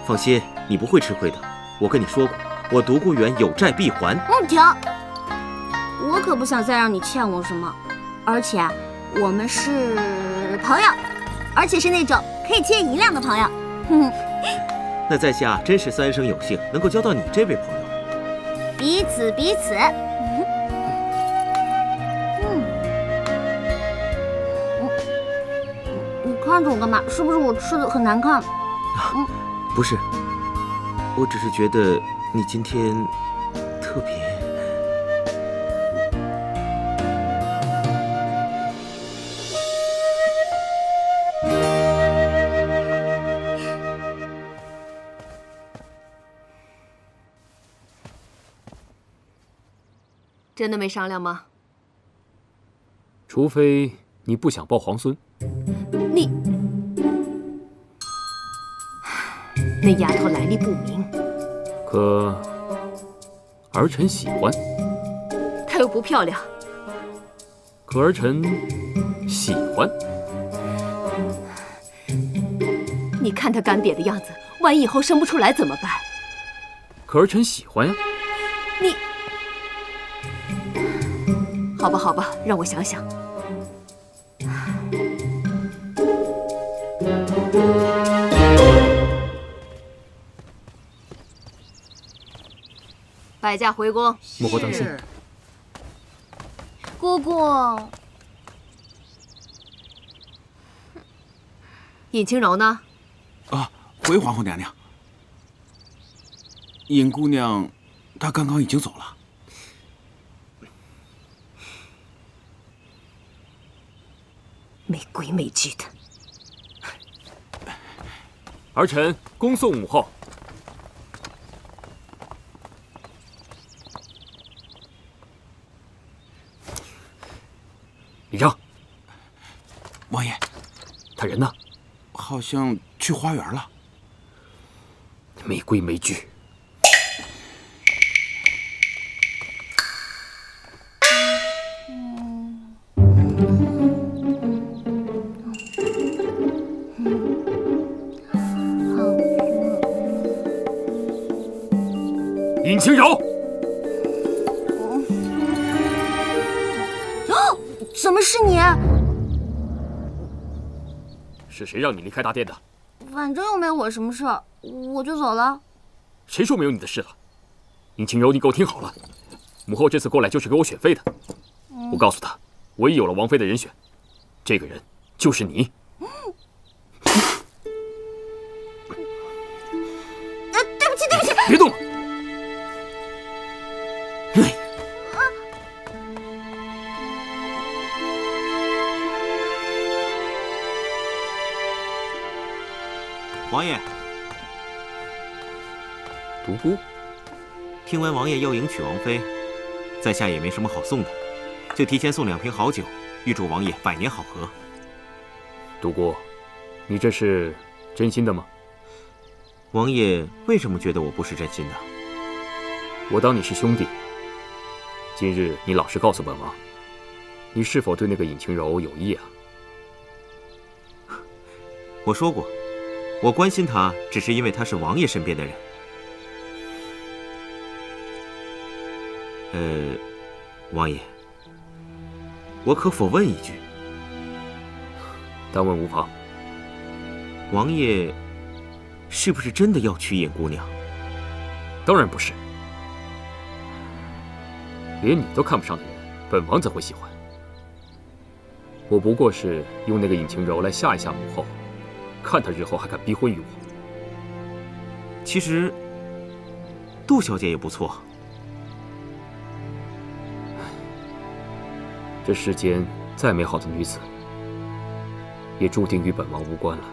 放心，你不会吃亏的。我跟你说过，我独孤远有债必还。停！我可不想再让你欠我什么，而且我们是朋友，而且是那种可以借1两的朋友。那在下真是3生有幸，能够交到你这位朋友。彼此彼此。你看着我干嘛？是不是我吃的很难看？不是，我只是觉得你今天特别。真的没商量吗？除非你不想抱皇孙。你那丫头来历不明，可儿臣喜欢，她又不漂亮。可儿臣喜欢。你看她干瘪的样子，万一以后生不出来怎么办？可儿臣喜欢呀。你，好吧，好吧，让我想想。摆驾回宫。母后当心。姑姑，尹清柔呢？啊，回皇后娘娘。尹姑娘，她刚刚已经走了。没规没矩的。儿臣恭送母后。李章，王爷，他人呢？好像去花园了。没规没矩。尹清柔，怎么是你？是谁让你离开大殿的？反正又没我什么事儿，我就走了。谁说没有你的事了？尹清柔，你给我听好了，母后这次过来就是给我选妃的。我告诉她，我已有了王妃的人选，这个人就是你。对不起，对不起，别动！王爷，独孤，听闻王爷要迎娶王妃，在下也没什么好送的，就提前送2瓶好酒，预祝王爷百年好合。独孤，你这是真心的吗？王爷为什么觉得我不是真心的？我当你是兄弟。今日你老实告诉本王，你是否对那个尹清柔有意啊？我说过，我关心她，只是因为她是王爷身边的人。王爷，我可否问一句？但问无妨。王爷是不是真的要娶尹姑娘？当然不是。连你都看不上的人，本王怎会喜欢？我不过是用那个尹清柔来吓一吓母后，看她日后还敢逼婚于我。其实，杜小姐也不错。这世间再美好的女子，也注定与本王无关了。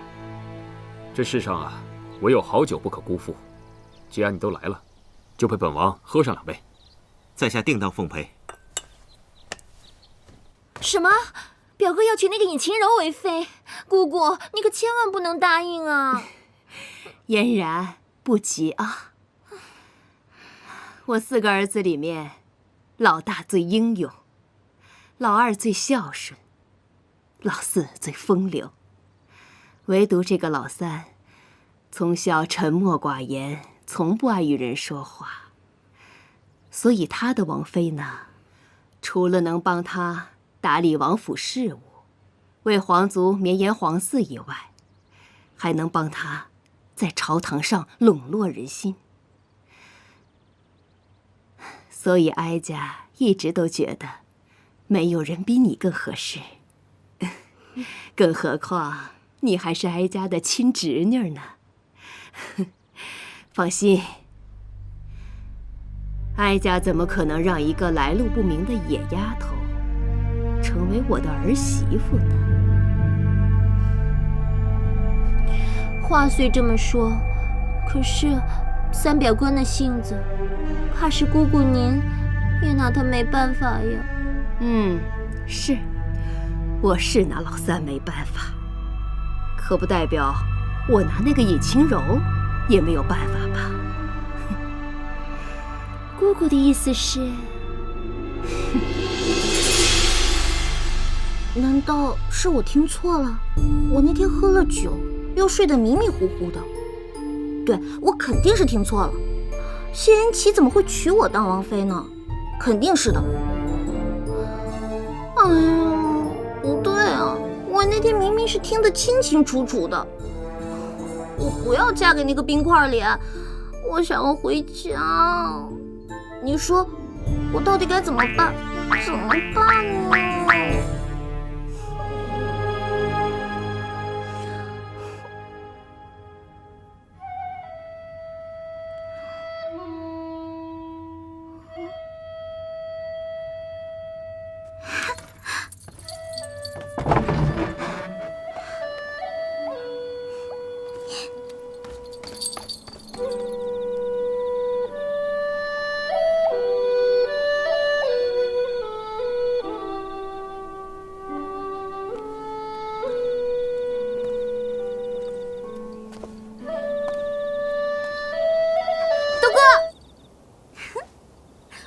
这世上啊，唯有好酒不可辜负。既然你都来了，就陪本王喝上2杯。在下定当奉陪。什么？表哥要娶那个尹清柔为妃？姑姑，你可千万不能答应啊！嫣然，不急啊。我4个儿子里面，老大最英勇，老2最孝顺，老4最风流，唯独这个老3，从小沉默寡言，从不爱与人说话。所以他的王妃呢，除了能帮他打理王府事务，为皇族绵延皇嗣以外，还能帮他在朝堂上笼络人心。所以哀家一直都觉得，没有人比你更合适。更何况你还是哀家的亲侄女呢。放心，哀家怎么可能让一个来路不明的野丫头成为我的儿媳妇呢？话虽这么说，可是三表哥那性子，怕是姑姑您也拿他没办法呀。是，我是拿老三没办法，可不代表我拿那个尹清柔也没有办法吧？姑姑的意思是，难道是我听错了？我那天喝了酒，又睡得迷迷糊糊的。对，我肯定是听错了。谢云奇怎么会娶我当王妃呢？肯定是的。哎呀，不对啊，我那天明明是听得清清楚楚的。我不要嫁给那个冰块脸，我想要回家。你说，我到底该怎么办？怎么办呢？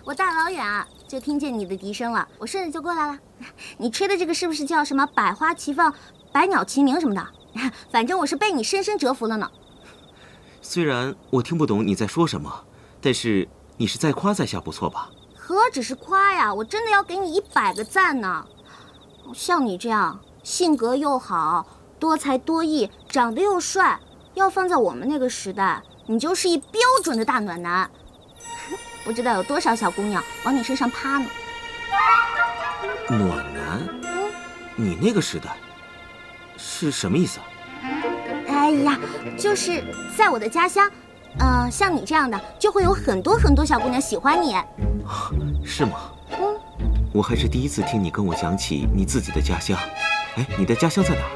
我大老远啊就听见你的笛声了，我顺着就过来了。你吹的这个是不是叫什么百花齐放、百鸟齐鸣什么的？反正我是被你深深折服了呢。虽然我听不懂你在说什么，但是你是在夸在下不错吧？何止是夸呀，我真的要给你100个赞呢。像你这样性格又好、多才多艺、长得又帅，要放在我们那个时代，你就是一标准的大暖男。不知道有多少小姑娘往你身上趴呢。暖男？你那个时代是什么意思啊？哎呀，就是在我的家乡，像你这样的就会有很多很多小姑娘喜欢你。是吗？我还是第一次听你跟我讲起你自己的家乡。哎，你的家乡在哪儿？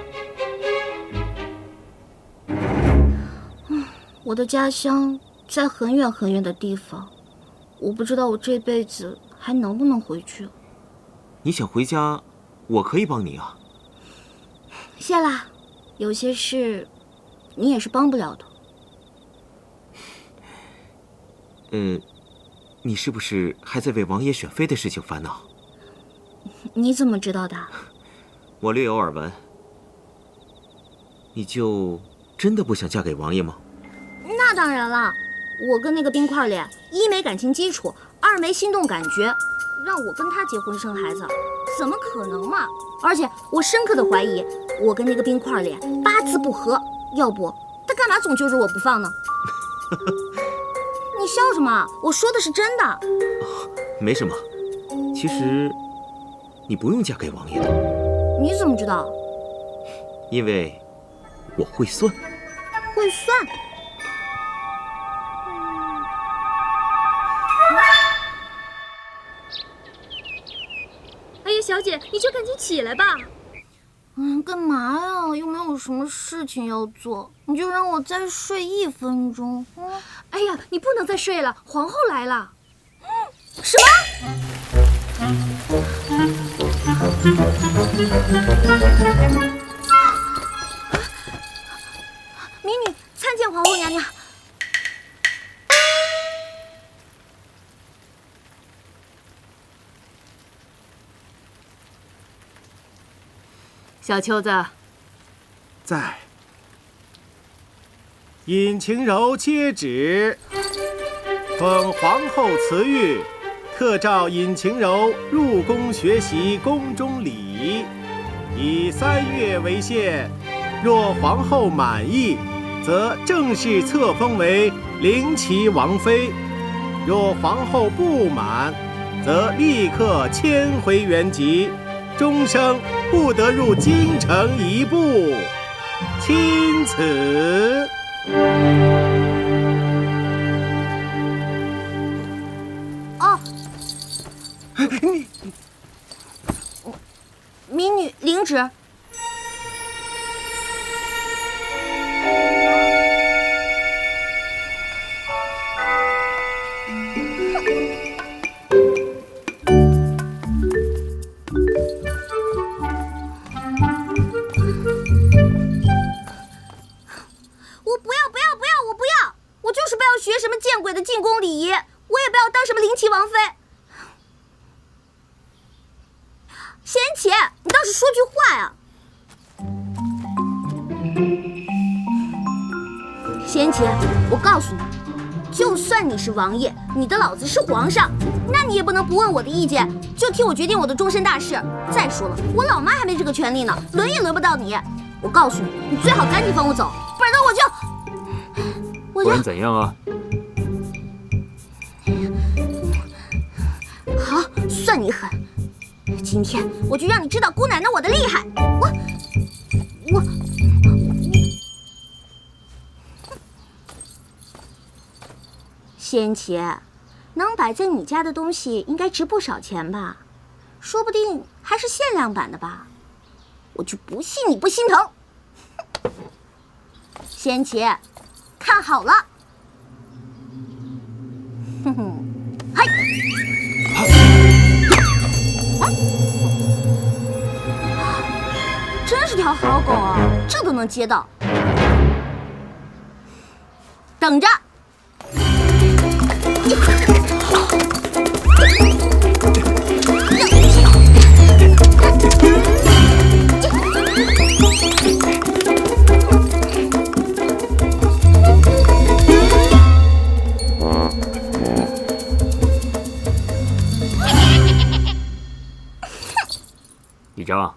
我的家乡在很远很远的地方，我不知道我这辈子还能不能回去。你想回家，我可以帮你啊。谢啦，有些事你也是帮不了的。你是不是还在为王爷选妃的事情烦恼？你怎么知道的？我略有耳闻。你就真的不想嫁给王爷吗？那当然了，我跟那个冰块脸，一没感情基础，二没心动感觉，让我跟他结婚生孩子，怎么可能嘛？而且我深刻的怀疑，我跟那个冰块脸八字不合，要不他干嘛总揪着我不放呢？你笑什么？我说的是真的。没什么，其实你不用嫁给王爷的。你怎么知道？因为我会算。会算？哎呀，小姐，你就赶紧起来吧。干嘛呀？又没有什么事情要做，你就让我再睡1分钟。哎呀，你不能再睡了，皇后来了。什么？民女参见皇后娘娘。小秋子，在。尹晴柔接旨，奉皇后慈谕，特召尹晴柔入宫学习宫中礼仪，以3月为限。若皇后满意，则正式册封为灵齐王妃。若皇后不满，则立刻迁回原籍，终生不得入京城一步。钦此。哦，民女领旨。进宫礼仪，我也不要当什么灵齐王妃。贤妻，你倒是说句话呀！贤妻，我告诉你，就算你是王爷，你的老子是皇上，那你也不能不问我的意见，就替我决定我的终身大事。再说了，我老妈还没这个权利呢，轮也轮不到你。我告诉你，你最好赶紧放我走，不然我就……不然怎样啊？好，算你狠！今天我就让你知道姑奶奶我的厉害！我，仙琪，能摆在你家的东西应该值不少钱吧？说不定还是限量版的吧？我就不信你不心疼！仙琪，看好了！哼哼，嗨！真是条好狗啊，这都能接到。等着！李章，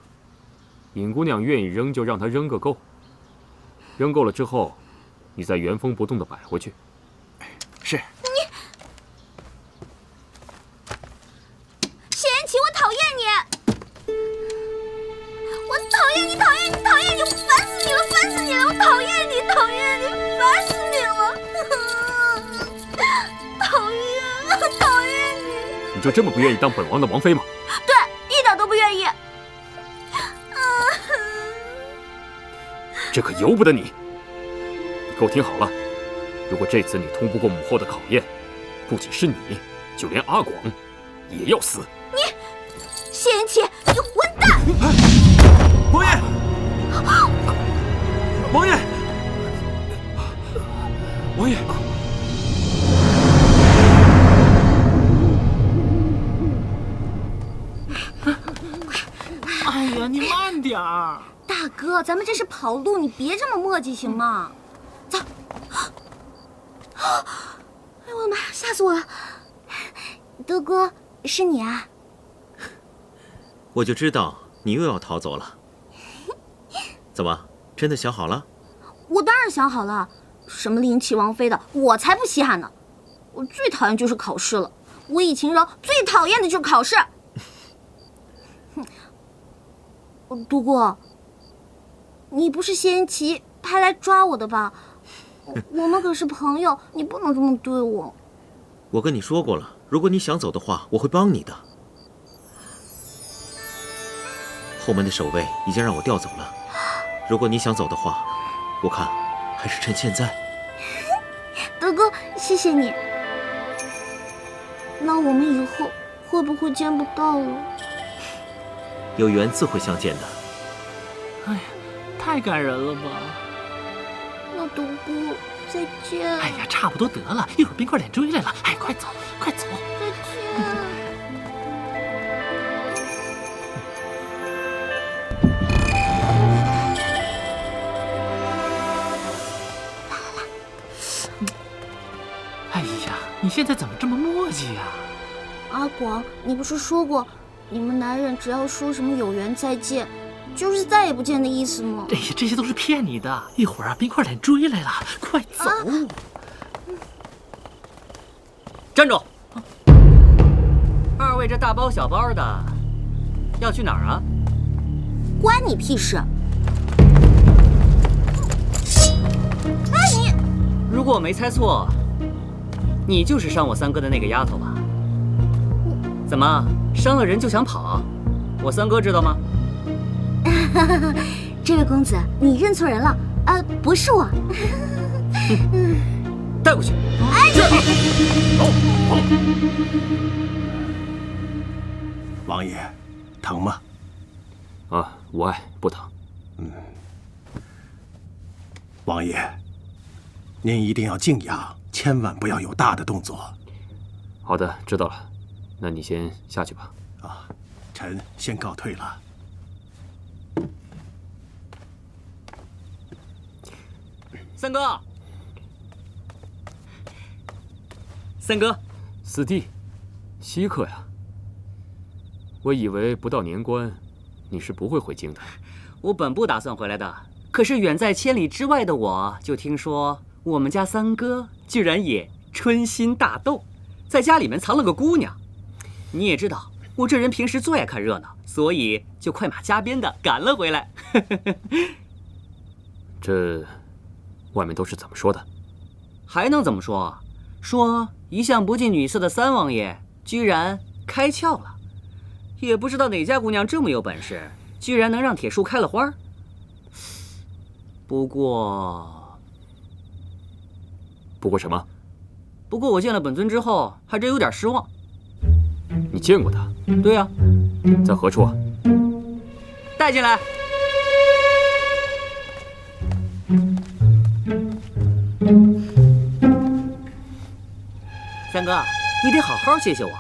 尹姑娘愿意扔就让她扔个够，扔够了之后，你再原封不动地摆回去。是。谢言齐，我讨厌你！我讨厌你，讨厌你，讨厌你！我烦死你了，烦死你了！我讨厌你，讨厌你，烦死你了！讨厌你！你就这么不愿意当本王的王妃吗？对，一点都不愿意。这可由不得你！你给我听好了，如果这次你通不过母后的考验，不仅是你，就连阿广也要死。你，谢言齐，你混蛋！王爷，王爷，王爷！哎呀，你慢点儿！大哥，咱们这是跑路，你别这么磨叽行吗？走！哎呦我的妈，吓死我了！德哥，是你啊？我就知道你又要逃走了。怎么，真的想好了？我当然想好了，什么灵齐王妃的，我才不稀罕呢！我最讨厌就是考试了，我以晴柔最讨厌的就是考试。独孤，你不是谢言齐派来抓我的吧？我们可是朋友，你不能这么对我。我跟你说过了，如果你想走的话，我会帮你的。后门的守卫已经让我调走了，如果你想走的话，我看还是趁现在。德哥，谢谢你。那我们以后会不会见不到了？有缘自会相见的。哎呀，太感人了吧！那独孤，再见。哎呀，差不多得了，一会儿冰块脸追来了。哎，快走，快走！再见。哎呀，你现在怎么这么磨叽呀？阿广，你不是说过，你们男人只要说什么有缘再见，就是再也不见的意思吗？哎呀，这些都是骗你的。一会儿啊，冰块脸追来了，快走！站住！二位这大包小包的，要去哪儿啊？关你屁事！哎，你如果我没猜错，你就是伤我三哥的那个丫头吧？怎么伤了人就想跑？我三哥知道吗？这位公子，你认错人了，不是我。带过去。哎，走。王爷，疼吗？啊，无碍，不疼。王爷，您一定要静养，千万不要有大的动作。好的，知道了。那你先下去吧。啊，臣先告退了。三哥，三哥，四弟，稀客呀！我以为不到年关，你是不会回京的。我本不打算回来的，可是远在千里之外的我，就听说我们家三哥居然也春心大动，在家里面藏了个姑娘。你也知道，我这人平时最爱看热闹，所以就快马加鞭的赶了回来。这外面都是怎么说的？还能怎么说？说一向不近女色的三王爷居然开窍了，也不知道哪家姑娘这么有本事，居然能让铁树开了花。不过什么？不过我见了本尊之后，还真有点失望。你见过他？对呀。在何处啊？带进来。三哥，你得好好谢谢我。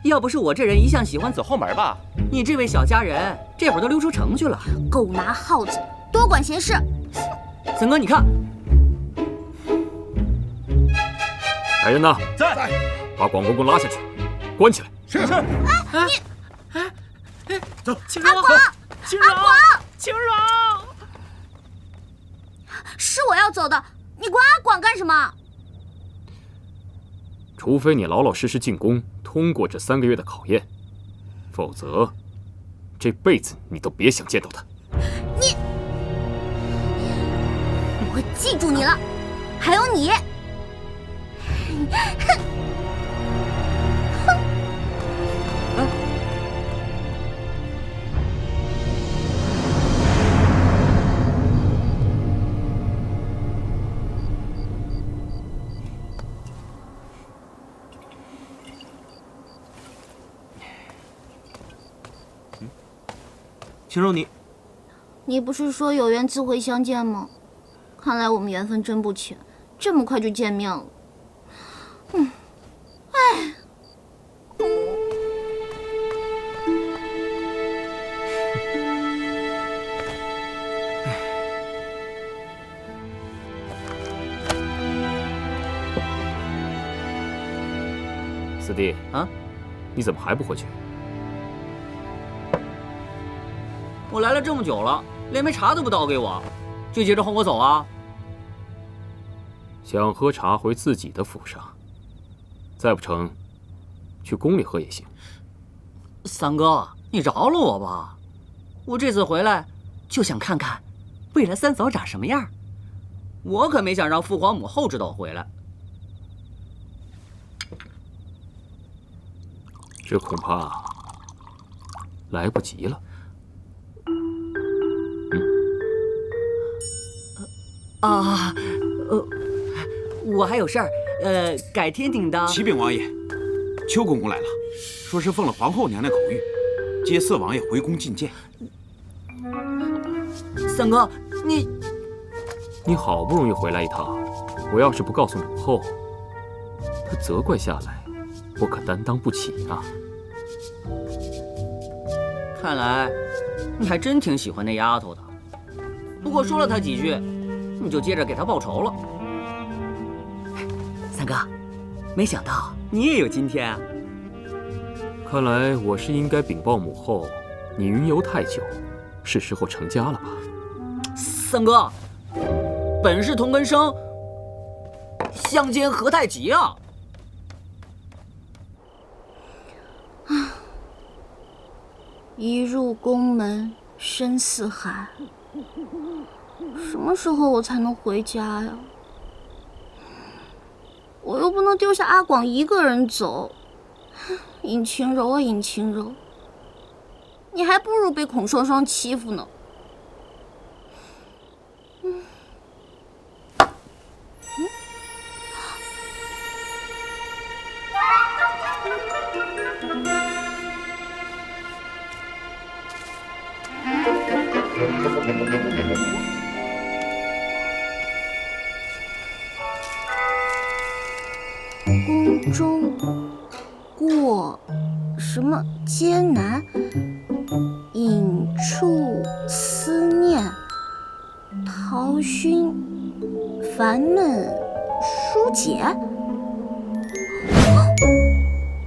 要不是我这人一向喜欢走后门吧，你这位小家人这会儿都溜出城去了。狗拿耗子，多管闲事。三哥，你看，来人呐，在，把广公公拉下去，关起来。是。走，青阿广，青荣，青荣，是我要走的，你管阿广干什么？除非你老老实实进宫，通过这3个月的考验，否则这辈子你都别想见到他。我记住你了，还有你。哼！青柔，你不是说有缘自会相见吗？看来我们缘分真不浅，这么快就见面了。哎。四弟啊，你怎么还不回去？我来了这么久了，连杯茶都不倒给我，就急着轰我走啊？想喝茶回自己的府上，再不成，去宫里喝也行。三哥，你饶了我吧！我这次回来就想看看未来三嫂长什么样，我可没想让父皇母后知道我回来。这恐怕来不及了。我还有事儿，改天顶到。启禀王爷，邱公公来了，说是奉了皇后娘娘口谕，接四王爷回宫觐见。三哥，你好不容易回来一趟，我要是不告诉母后，她责怪下来，我可担当不起啊。看来你还真挺喜欢那丫头的，不过说了她几句，你就接着给她报仇了。三哥，没想到你也有今天啊！看来我是应该禀报母后，你云游太久，是时候成家了吧？三哥，本是同根生，相煎何太急啊！一入宫门深似海，什么时候我才能回家呀？我又不能丢下阿广一个人走。尹晴柔啊，尹晴柔，你还不如被孔双双欺负呢。宫中过什么艰难，隐处思念，陶熏烦闷疏解，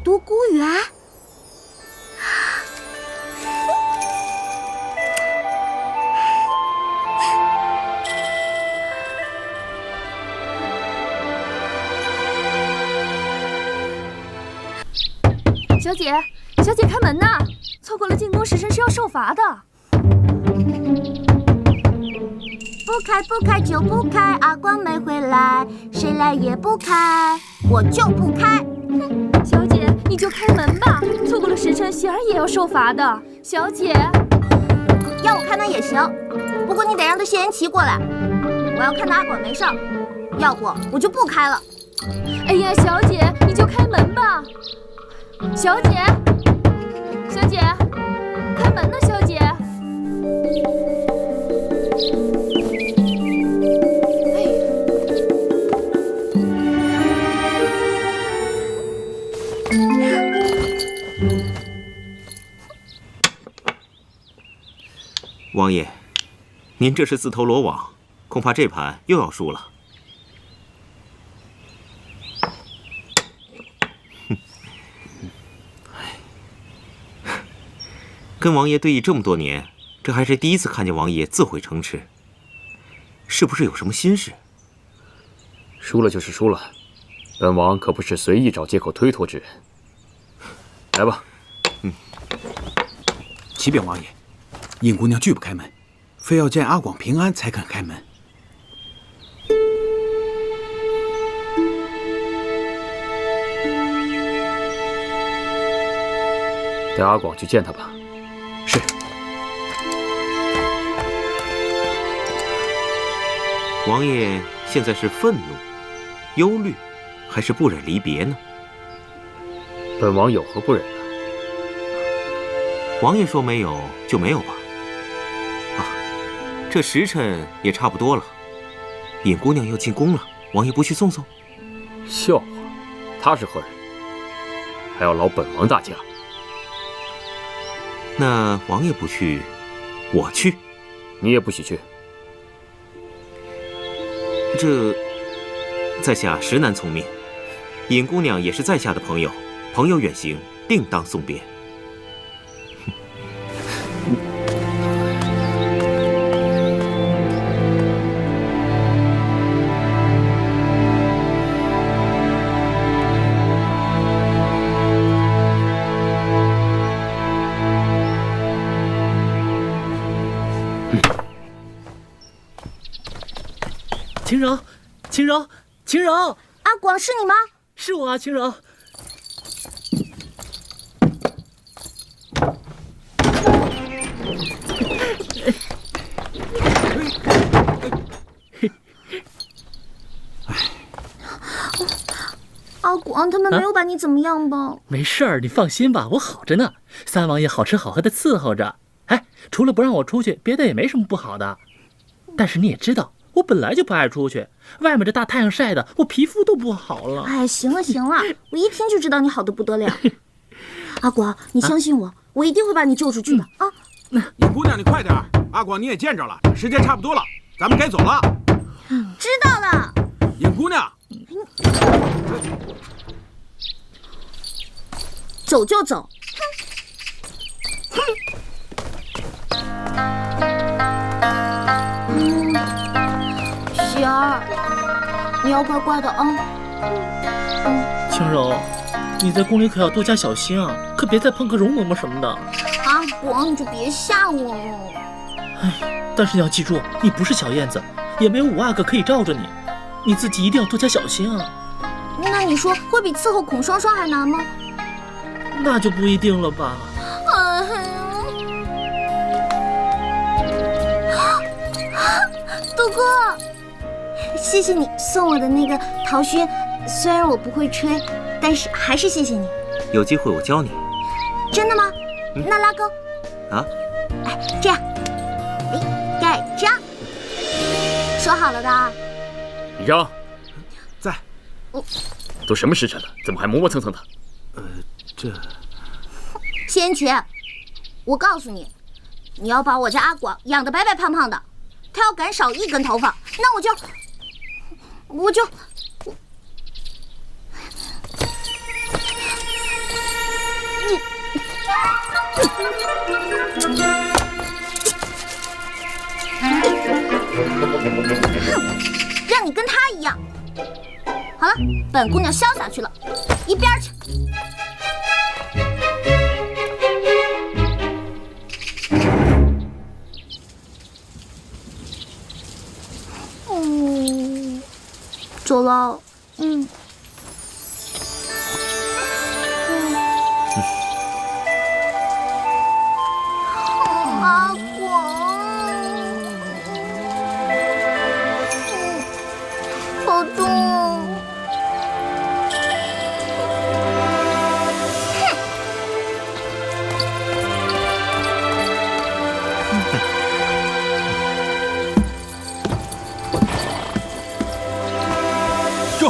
独孤园。小姐，小姐开门呐！错过了进宫时辰是要受罚的。不开就不开，阿光没回来，谁来也不开，我就不开。哼，小姐，你就开门吧，错过了时辰，喜儿也要受罚的。小姐，要我开门也行，不过你得让他谢言齐过来，我要看到阿广没事，要不我就不开了。哎呀，小姐，你就开门吧。小姐，小姐，开门呢，小姐。王爷，您这是自投罗网，恐怕这盘又要输了。跟王爷对弈这么多年，这还是第一次看见王爷自毁城池，是不是有什么心事？输了就是输了，本王可不是随意找借口推脱之人。来吧。启禀王爷，尹姑娘拒不开门，非要见阿广平安才肯开门。带阿广去见他吧。是。王爷现在是愤怒、忧虑，还是不忍离别呢？本王有何不忍呢？王爷说没有就没有吧。啊，这时辰也差不多了，尹姑娘要进宫了，王爷不去送送？笑话，她是何人？还要劳本王大驾。那王爷不去，我去。你也不许去。这在下实难从命，尹姑娘也是在下的朋友，朋友远行，定当送别。晴柔，晴柔，晴柔！阿广是你吗？是我啊，晴柔。阿广他们没有把你怎么样吧？没事儿，你放心吧，我好着呢。三王爷好吃好喝的伺候着。哎，除了不让我出去，别的也没什么不好的。但是你也知道，我本来就不爱出去，外面这大太阳晒的，我皮肤都不好了。哎，行了行了，我一听就知道你好的不得了。阿广，你相信我，我一定会把你救出去的啊！尹姑娘，你快点，阿广你也见着了，时间差不多了，咱们该走了。知道了。尹姑娘，走就走。喜儿，你要乖乖的啊。晴柔，你在宫里可要多加小心啊，可别再碰个容嬷嬷什么的。阿果，你就别吓我了。哎，但是你要记住，你不是小燕子，也没有五阿哥可以罩着你，你自己一定要多加小心啊。那你说会比伺候孔双双还难吗？那就不一定了吧。哎呀，杜哥，谢谢你送我的那个陶熏，虽然我不会吹，但是还是谢谢你。有机会我教你。真的吗？那拉钩。啊？哎，这样，哎，盖章，说好了的。李章，在。都什么时辰了，怎么还磨磨蹭蹭的？这千珏，我告诉你，你要把我家阿广养得白白胖胖的，他要敢少一根头发，那我就让你跟他一样。好了，本姑娘潇洒去了，一边去。走了。阿广，好痛。住！